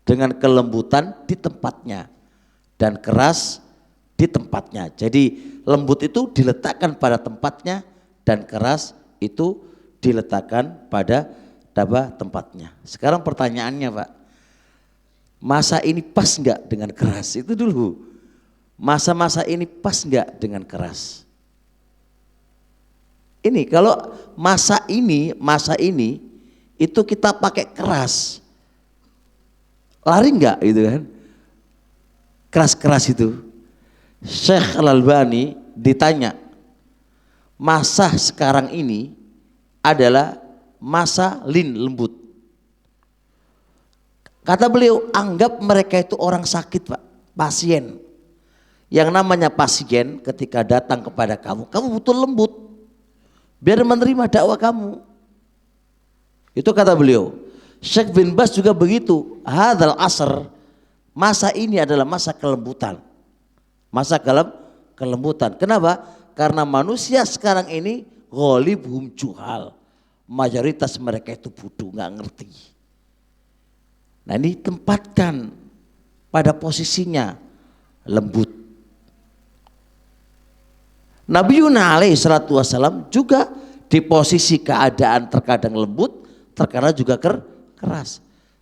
Speaker 1: dengan kelembutan di tempatnya dan keras di tempatnya. Jadi lembut itu diletakkan pada tempatnya dan keras itu diletakkan pada tempatnya. Sekarang pertanyaannya, Pak, masa ini pas enggak dengan keras? Itu dulu. Masa-masa ini pas enggak dengan keras? Ini kalau masa ini itu kita pakai keras, lari enggak gitu kan? Keras-keras itu. Syekh Al-Albani ditanya, masa sekarang ini adalah masa lembut. Kata beliau, anggap mereka itu orang sakit, Pak, pasien. Yang namanya pasien ketika datang kepada kamu butuh lembut biar menerima dakwah kamu. Itu kata beliau. Syekh bin Baz juga begitu. Hadzal asr, masa ini adalah masa kelembutan. Masa kelembutan. Kenapa? Karena manusia sekarang ini ghalibhum juhal. Mayoritas mereka itu bodoh, nggak ngerti. Nah, ini tempatkan pada posisinya lembut. Nabi Yunus alaihi salatu wassalam juga di posisi keadaan terkadang lembut, terkadang juga keras.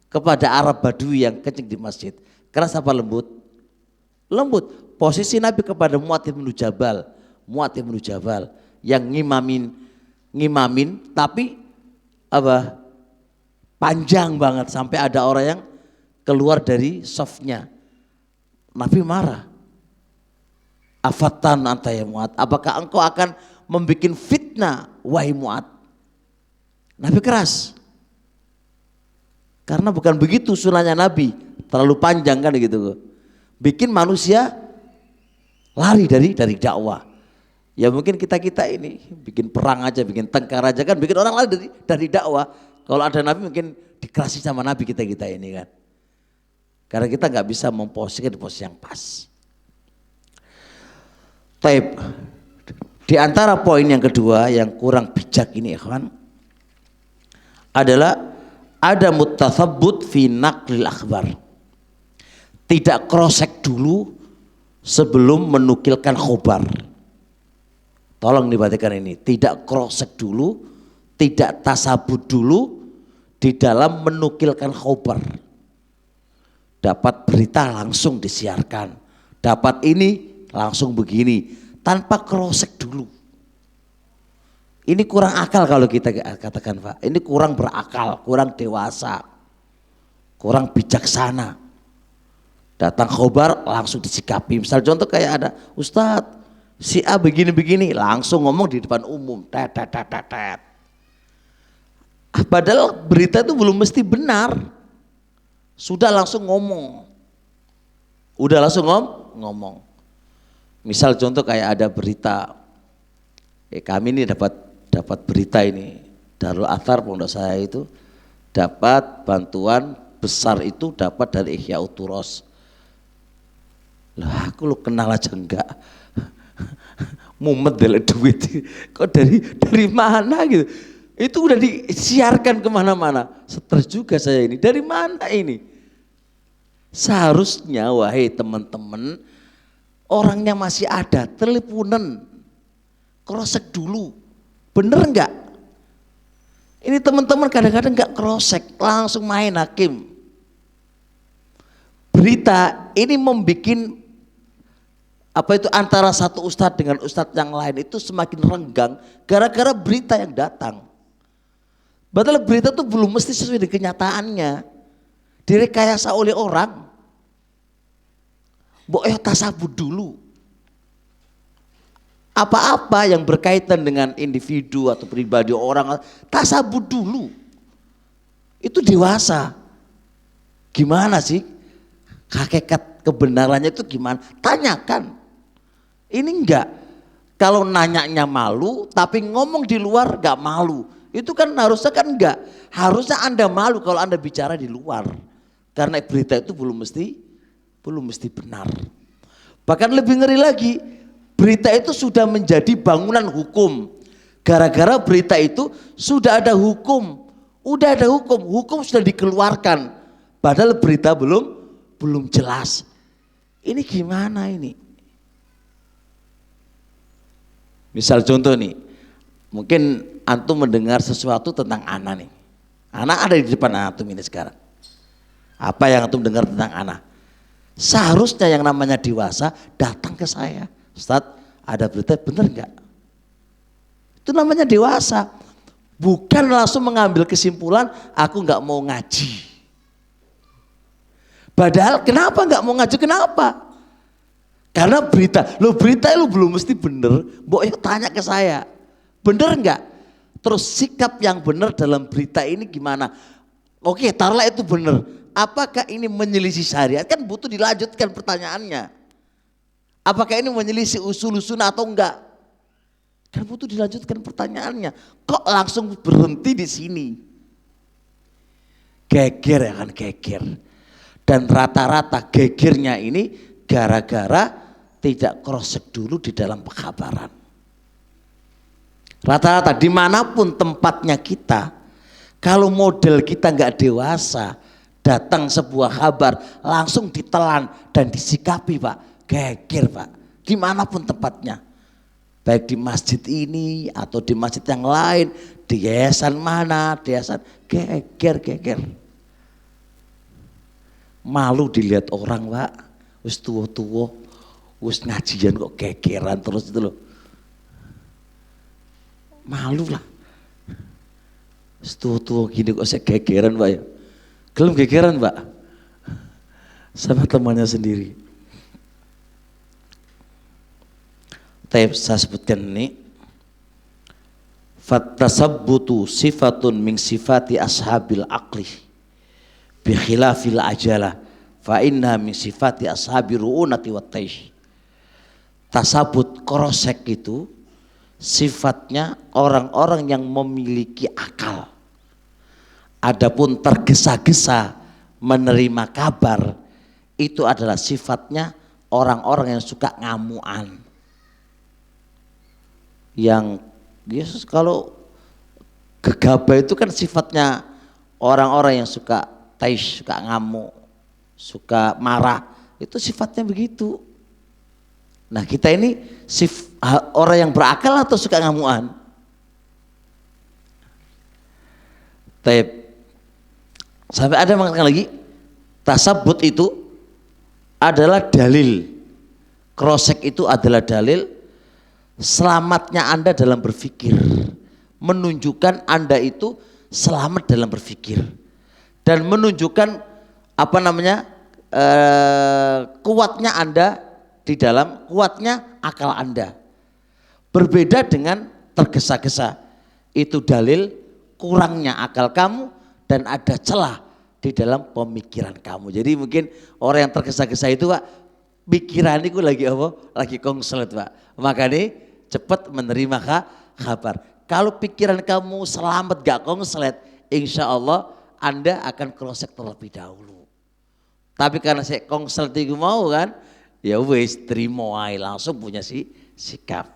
Speaker 1: Kepada Arab Badui yang kencing di masjid, keras apa lembut? Lembut. Posisi Nabi kepada Mu'adz bin Jabal yang ngimamin tapi apa? Panjang banget sampai ada orang yang keluar dari softnya. Nabi marah. Afatan anta ya Mu'adz, apakah engkau akan membuat fitnah wahai Mu'adz? Nabi keras. Karena bukan begitu sunnahnya Nabi, terlalu panjang kan gitu. Bikin manusia lari dari dakwah. Ya mungkin kita ini bikin perang aja, bikin tengkar aja kan, bikin orang lari dari dakwah. Kalau ada Nabi mungkin dikerasi sama Nabi kita ini kan. Karena kita nggak bisa memposisikan di posisi yang pas. Taib. Di antara poin yang kedua yang kurang bijak ini, ikhwan, adalah ada mutatsabbut fi naqlil akhbar. Tidak cross-check dulu sebelum menukilkan khobar. Tolong diperhatikan ini, tidak cross-check dulu, tidak tasabut dulu di dalam menukilkan khobar. Dapat berita langsung disiarkan, dapat ini langsung begini, tanpa cross-check dulu. Ini kurang akal kalau kita katakan Pak, ini kurang berakal, kurang dewasa, kurang bijaksana. Datang khobar langsung disikapi. Misal contoh kayak ada Ustadz si A begini-begini, langsung ngomong di depan umum, tet. Padahal berita itu belum mesti benar, sudah langsung ngomong, ngomong. Misal contoh kayak ada berita, kami ini dapat berita ini, Darul Athar pondok saya itu dapat bantuan besar itu dapat dari Ihya Uturos. Lah aku lo kenal aja enggak, mumet dele duit, kok dari mana gitu? Itu udah disiarkan kemana-mana. Stres juga saya ini. Dari mana ini? Seharusnya wahai teman-teman, orangnya masih ada, teleponan, cross-check dulu. Bener enggak? Ini teman-teman kadang-kadang enggak cross-check, langsung main hakim. Berita ini membuat antara satu ustadz dengan ustadz yang lain itu semakin renggang gara-gara berita yang datang. Padahal berita itu belum mesti sesuai dengan kenyataannya, direkayasa oleh orang. Tasabut dulu. Apa-apa yang berkaitan dengan individu atau pribadi orang, tasabut dulu. Itu dewasa. Gimana sih hakikat kebenarannya itu gimana? Tanyakan. Ini enggak. Kalau nanyanya malu, tapi ngomong di luar enggak malu. Itu kan harusnya kan enggak. Harusnya Anda malu kalau Anda bicara di luar. Karena berita itu belum mesti benar. Bahkan lebih ngeri lagi, berita itu sudah menjadi bangunan hukum. Gara-gara berita itu sudah ada hukum. Hukum sudah dikeluarkan. Padahal berita belum jelas. Ini gimana ini? Misal contoh nih, mungkin antum mendengar sesuatu tentang anak nih. Anak ada di depan antum ini sekarang. Apa yang antum dengar tentang anak? Seharusnya yang namanya dewasa datang ke saya. Ustadz, ada berita bener enggak? Itu namanya dewasa. Bukan langsung mengambil kesimpulan, aku enggak mau ngaji. Padahal kenapa enggak mau ngaji? Kenapa? Karena berita lu belum mesti bener. Mbok tanya ke saya, bener enggak? Terus sikap yang benar dalam berita ini gimana? Oke, taruhlah itu benar. Apakah ini menyelisih syariat? Kan butuh dilanjutkan pertanyaannya. Apakah ini menyelisih usul-usul atau enggak? Kan butuh dilanjutkan pertanyaannya. Kok langsung berhenti di sini? Geger ya kan, geger. Dan rata-rata gegernya ini gara-gara tidak cross-check dulu di dalam pekabaran. Rata-rata dimanapun tempatnya kita, kalau model kita nggak dewasa, datang sebuah kabar langsung ditelan dan disikapi Pak, geger Pak, dimanapun tempatnya, baik di masjid ini atau di masjid yang lain, di yayasan mana, geger. Malu dilihat orang Pak, wis tua-tua, wis ngajian kok gegeran terus itu loh. Malu lah. Tua-tua gini kok saya gegeran Pak ya. Gelem gegeran Pak. Sama temannya sendiri. Tapi saya sebutkan ini. Fattasabbutu sifatun min sifati ashabil aqli. Bi khilafil ajalah. Fa inna min sifati ashabi ru'unati wat taish. Tasabut korosek itu sifatnya orang-orang yang memiliki akal. Adapun tergesa-gesa menerima kabar itu adalah sifatnya orang-orang yang suka ngamuan. Yang Yesus kalau gegabah itu kan sifatnya orang-orang yang suka taish, suka ngamuk, suka marah, itu sifatnya begitu. Nah kita ini orang yang berakal atau suka ngamuan? Taib. Sampai ada yang mengatakan lagi, tasabut itu adalah dalil, krosek itu adalah dalil selamatnya Anda dalam berpikir, menunjukkan Anda itu selamat dalam berpikir, dan menunjukkan apa namanya kuatnya Anda di dalam, kuatnya akal Anda. Berbeda dengan tergesa-gesa, itu dalil kurangnya akal kamu dan ada celah di dalam pemikiran kamu. Jadi mungkin orang yang tergesa-gesa itu Pak, pikiran itu lagi apa? Lagi konslet Pak. Makanya cepat menerima kabar. Kalau pikiran kamu selamat gak konslet, insya Allah Anda akan krosek terlebih dahulu. Tapi karena saya konslet itu mau kan, ya wes terima aja, langsung punya sikap.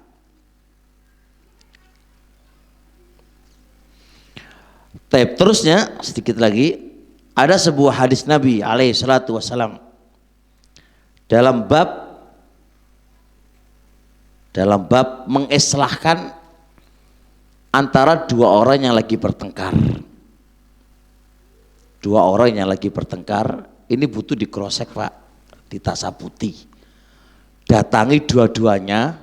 Speaker 1: Terusnya sedikit lagi, ada sebuah hadis Nabi alaihi salatu wassalam dalam bab mengislahkan antara dua orang yang lagi bertengkar. Dua orang yang lagi bertengkar ini butuh dikrosek Pak, ditasabuti. Datangi dua-duanya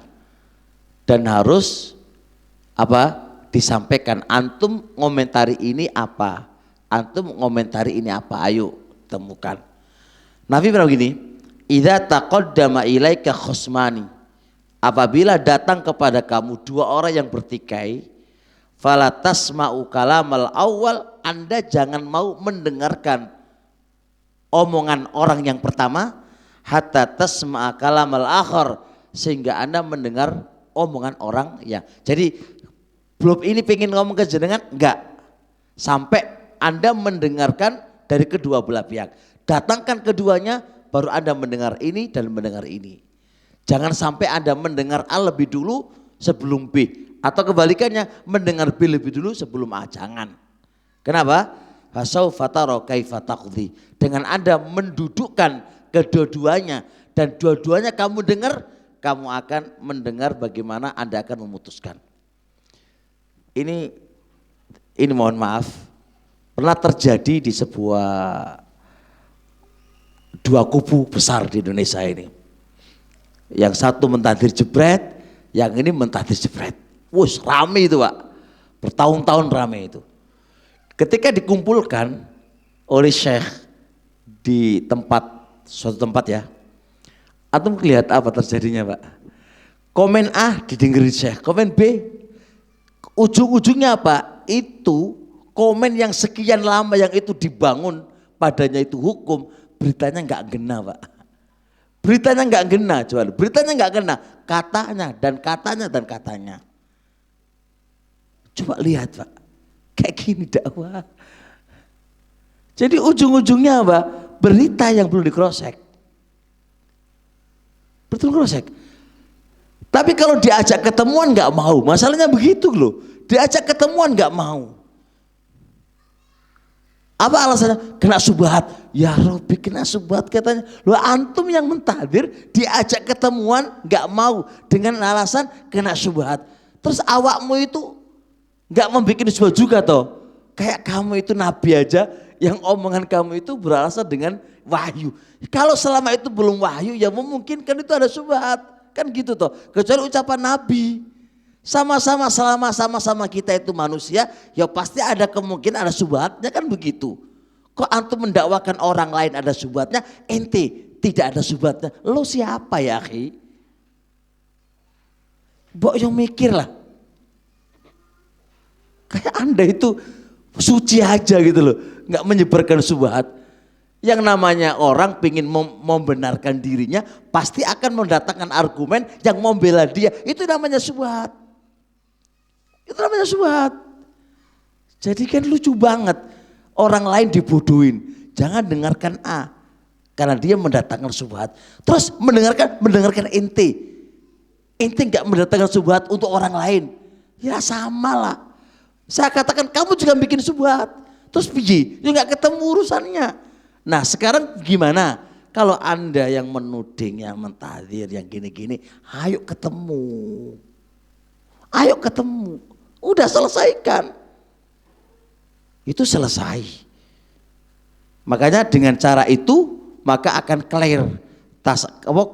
Speaker 1: dan harus apa? Disampaikan, antum ngomentari ini apa, antum ngomentari ini apa, ayo temukan. Nabi bilang gini, idza taqaddama ilaika khusmani, apabila datang kepada kamu dua orang yang bertikai, fala tasma'u kalamal awal, Anda jangan mau mendengarkan omongan orang yang pertama, hatta tasma'a kalamal akhar, sehingga Anda mendengar omongan orang yang. Jadi belum ini pengen ngomong ke jenengan, enggak, sampai Anda mendengarkan dari kedua belah pihak. Datangkan keduanya baru Anda mendengar ini dan mendengar ini. Jangan sampai Anda mendengar A lebih dulu sebelum B, atau kebalikannya mendengar B lebih dulu sebelum A. Jangan. Kenapa? Fasaufa tara kaifa taqdi. Dengan Anda mendudukkan kedua-duanya dan dua-duanya kamu dengar, kamu akan mendengar bagaimana Anda akan memutuskan. Ini mohon maaf, pernah terjadi di dua kubu besar di Indonesia ini. Yang satu mentahdir jebret, yang ini mentahdir jebret. Wus, rame itu Pak, bertahun-tahun rame itu. Ketika dikumpulkan oleh syekh di suatu tempat ya, antum lihat apa terjadinya Pak? Komen A didengerin syekh, komen B, ujung-ujungnya apa? Itu komen yang sekian lama yang itu dibangun padanya itu hukum, beritanya nggak gena Pak. Beritanya nggak gena, coba beritanya nggak gena, katanya dan katanya dan katanya. Coba lihat Pak, kayak gini dakwah. Jadi ujung-ujungnya apa? Berita yang belum dikrosek. Betul krosek. Tapi kalau diajak ketemuan nggak mau, masalahnya begitu loh. Diajak ketemuan nggak mau. Apa alasannya? Kena subhat. Ya Rabbi, kena subhat katanya. Loh, antum yang mentahdir diajak ketemuan nggak mau dengan alasan kena subhat. Terus awakmu itu nggak membuat subhat juga toh. Kayak kamu itu nabi aja yang omongan kamu itu beralasan dengan wahyu. Kalau selama itu belum wahyu ya memungkinkan itu ada subhat. Kan gitu toh. Kecuali ucapan nabi. Sama-sama kita itu manusia, ya pasti ada kemungkinan ada subhatnya, kan begitu. Kok antum mendakwakan orang lain ada subhatnya, ente tidak ada subhatnya, lo siapa ya akhi? Mbok yang mikir lah. Kayak Anda itu suci aja gitu loh, nggak menyebarkan subhat. Yang namanya orang pingin membenarkan dirinya, pasti akan mendatangkan argumen yang membela dia, itu namanya subhat. Itu namanya subhat. Jadi kan lucu banget, orang lain dibodohin. Jangan dengarkan A, karena dia mendatangkan subhat. Terus mendengarkan ente nggak mendatangkan subhat untuk orang lain. Ya sama lah. Saya katakan kamu juga bikin subhat. Terus piye? Ya nggak ketemu urusannya. Nah sekarang gimana? Kalau Anda yang menuding, yang mentahdir, yang gini-gini, ayo ketemu. Ayo ketemu. Udah selesaikan. Itu selesai. Makanya dengan cara itu maka akan clear.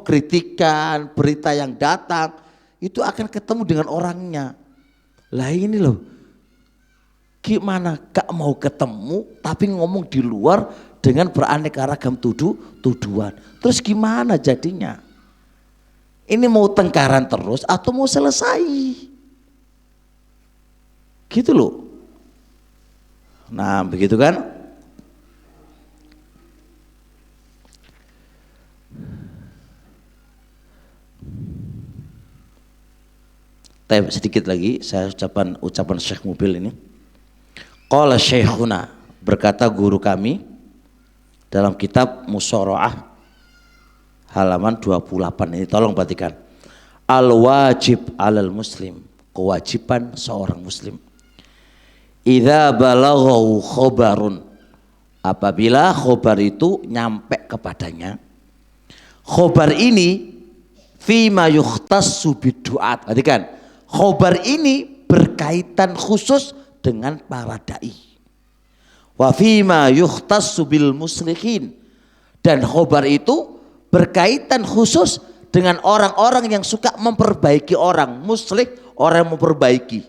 Speaker 1: Kritikan, berita yang datang itu akan ketemu dengan orangnya. Lah ini loh, gimana gak mau ketemu tapi ngomong di luar dengan beraneka ragam tuduhan. Terus gimana jadinya? Ini mau tengkaran terus atau mau selesai? Gitu loh. Nah begitu kan. Sedikit lagi saya ucapan Syekh Mubil ini. Qala Syekhuna, berkata guru kami dalam kitab Musyara'ah halaman 28 ini, tolong perhatikan. Al wajib alal muslim, kewajiban seorang muslim. Idza balaghahu khobarun, apabila khobar itu nyampe kepadanya. Khobar ini fima yukhtassu bidu'at. Perhatikan, khobar ini berkaitan khusus dengan para dai. Wa fima yukhtassu bil muslihin, dan khobar itu berkaitan khusus dengan orang-orang yang suka memperbaiki orang. Muslih, orang yang memperbaiki.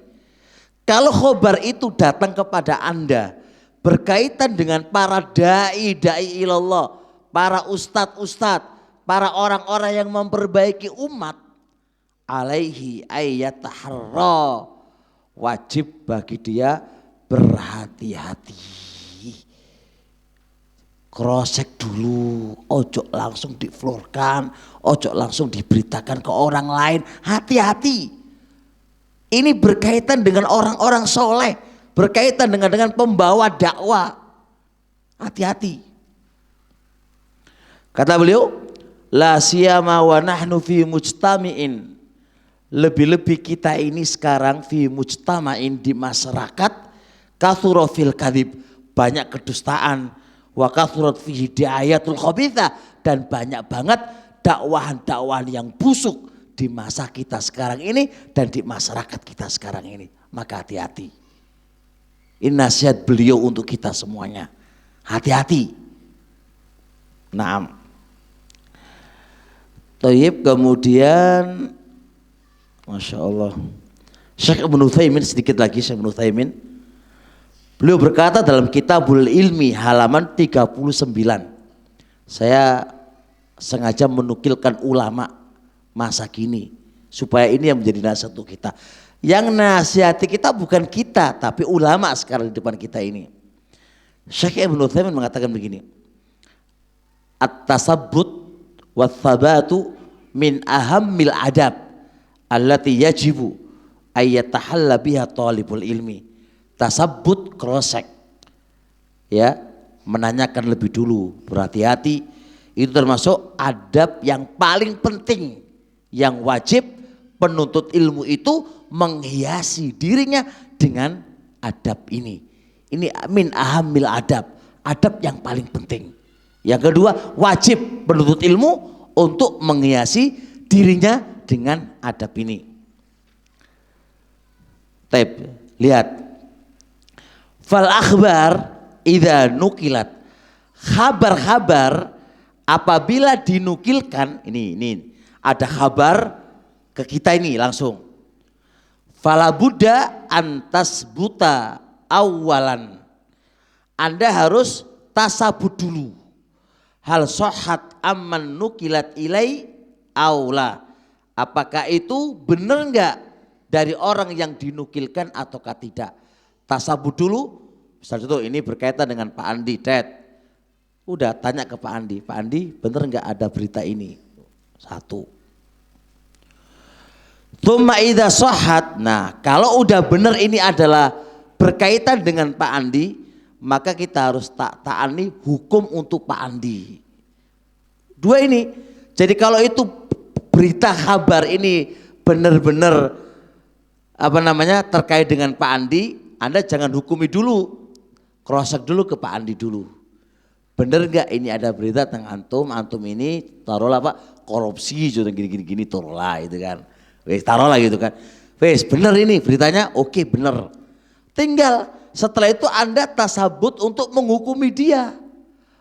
Speaker 1: Kalau khobar itu datang kepada Anda berkaitan dengan para dai ilallah, para ustadz, para orang-orang yang memperbaiki umat, alaihi ayyataharra, wajib bagi dia berhati-hati. Cross-check dulu, ojo langsung diflorkan, ojo langsung diberitakan ke orang lain. Hati-hati. Ini berkaitan dengan orang-orang soleh, berkaitan dengan pembawa dakwah. Hati-hati. Kata beliau, la siyama wa nahnu fi mujtami'in. Lebih-lebih kita ini sekarang fi mujtama'in, di masyarakat, kathura fil kadhib, banyak kedustaan, wa kathurat fihi diayatul khabitha, dan banyak banget dakwahan-dakwahan yang busuk di masa kita sekarang ini dan di masyarakat kita sekarang ini. Maka hati-hati. Ini nasihat beliau untuk kita semuanya. Hati-hati. Naam. Thayyib, kemudian Masya Allah, Syekh Ibnu Utsaimin, sedikit lagi Syekh Ibnu Utsaimin, beliau berkata dalam Kitabul Ilmi halaman 39. Saya sengaja menukilkan ulama masa kini supaya ini yang menjadi nasihat untuk kita. Yang nasihati kita bukan kita tapi ulama sekarang di depan kita ini. Syekh Ibnu Utsaimin mengatakan begini, at-tasabbut wa thabatu min ahammil adab allati yajibu ayyatahalla biha talibul ilmi. Tasabbut, cross-check, ya, menanyakan lebih dulu, berhati-hati, itu termasuk adab yang paling penting yang wajib penuntut ilmu itu menghiasi dirinya dengan adab ini. Ini min ahamil adab, adab yang paling penting. Yang kedua, wajib penuntut ilmu untuk menghiasi dirinya dengan adab ini. Lihat, fal akhbar idza nukilat, kabar-kabar apabila dinukilkan, ini ada kabar ke kita ini langsung. Fala budda antas buta awalan, Anda harus tasabut dulu. Hal sohat amman nukilat ilai aula, apakah itu benar enggak dari orang yang dinukilkan ataukah tidak. Tasabut dulu. Misal contoh ini berkaitan dengan Pak Andi, udah tanya ke Pak Andi benar enggak ada berita ini? Satu. Tsumma idza shahhat, nah kalau udah benar ini adalah berkaitan dengan Pak Andi, maka kita harus ta'ani hukum untuk Pak Andi. Dua ini. Jadi kalau itu berita kabar ini benar-benar terkait dengan Pak Andi, Anda jangan hukumi dulu, cross-check dulu ke Pak Andi dulu. Bener nggak ini ada berita tentang antum ini taruhlah Pak korupsi sudah gini taruhlah itu kan, wes taruhlah gitu kan, wes bener ini beritanya, oke bener. Tinggal setelah itu Anda tasabut untuk menghukumi dia.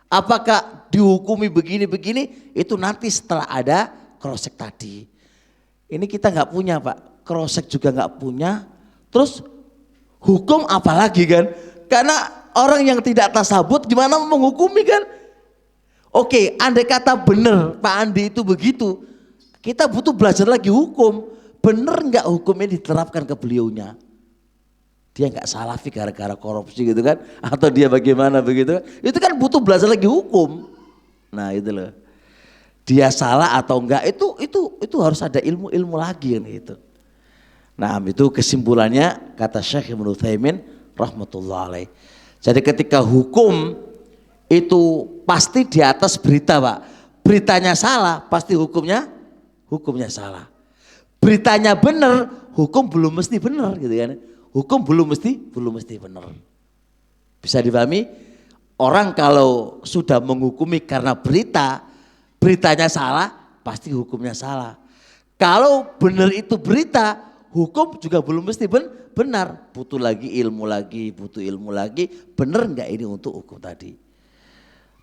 Speaker 1: Apakah dihukumi begini-begini, itu nanti setelah ada cross check tadi. Ini kita nggak punya Pak, cross check juga nggak punya, terus hukum apalagi kan? Karena orang yang tidak tasabut gimana mau menghukumi kan? Oke, andai kata benar Pak Andi itu begitu, kita butuh belajar lagi hukum. Benar nggak hukumnya diterapkan ke beliaunya? Dia nggak salafi gara-gara korupsi gitu kan? Atau dia bagaimana begitu? Itu kan butuh belajar lagi hukum. Nah itu loh. Dia salah atau enggak itu harus ada ilmu-ilmu lagi kan gitu. Nah itu kesimpulannya kata Syekh Ibnu Utsaimin rahmatullah alaih. Jadi ketika hukum itu pasti di atas berita Pak. Beritanya salah pasti hukumnya salah. Beritanya benar, hukum belum mesti benar gitu kan. Hukum belum mesti benar. Bisa dipahami? Orang kalau sudah menghukumi karena beritanya salah, pasti hukumnya salah. Kalau benar itu berita, hukum juga belum mesti benar. Butuh ilmu lagi, benar enggak ini untuk hukum tadi.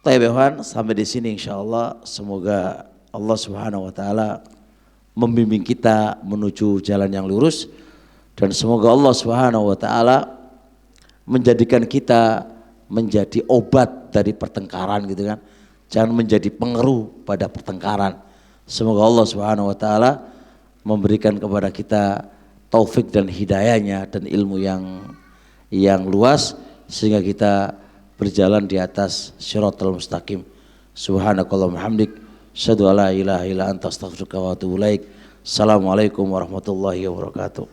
Speaker 1: Baik, sampai di sini insyaallah, semoga Allah Subhanahu wa taala membimbing kita menuju jalan yang lurus, dan semoga Allah Subhanahu wa taala menjadikan kita menjadi obat dari pertengkaran gitu kan. Jangan menjadi pengeruh pada pertengkaran. Semoga Allah Subhanahu wa taala memberikan kepada kita taufik dan hidayahnya dan ilmu yang luas sehingga kita berjalan di atas shiratal mustaqim. Subhanakallahumma hamdik, asyhadu alla ilaha illa anta astaghfiruka wa atubu ilaik. Assalamualaikum warahmatullahi wabarakatuh.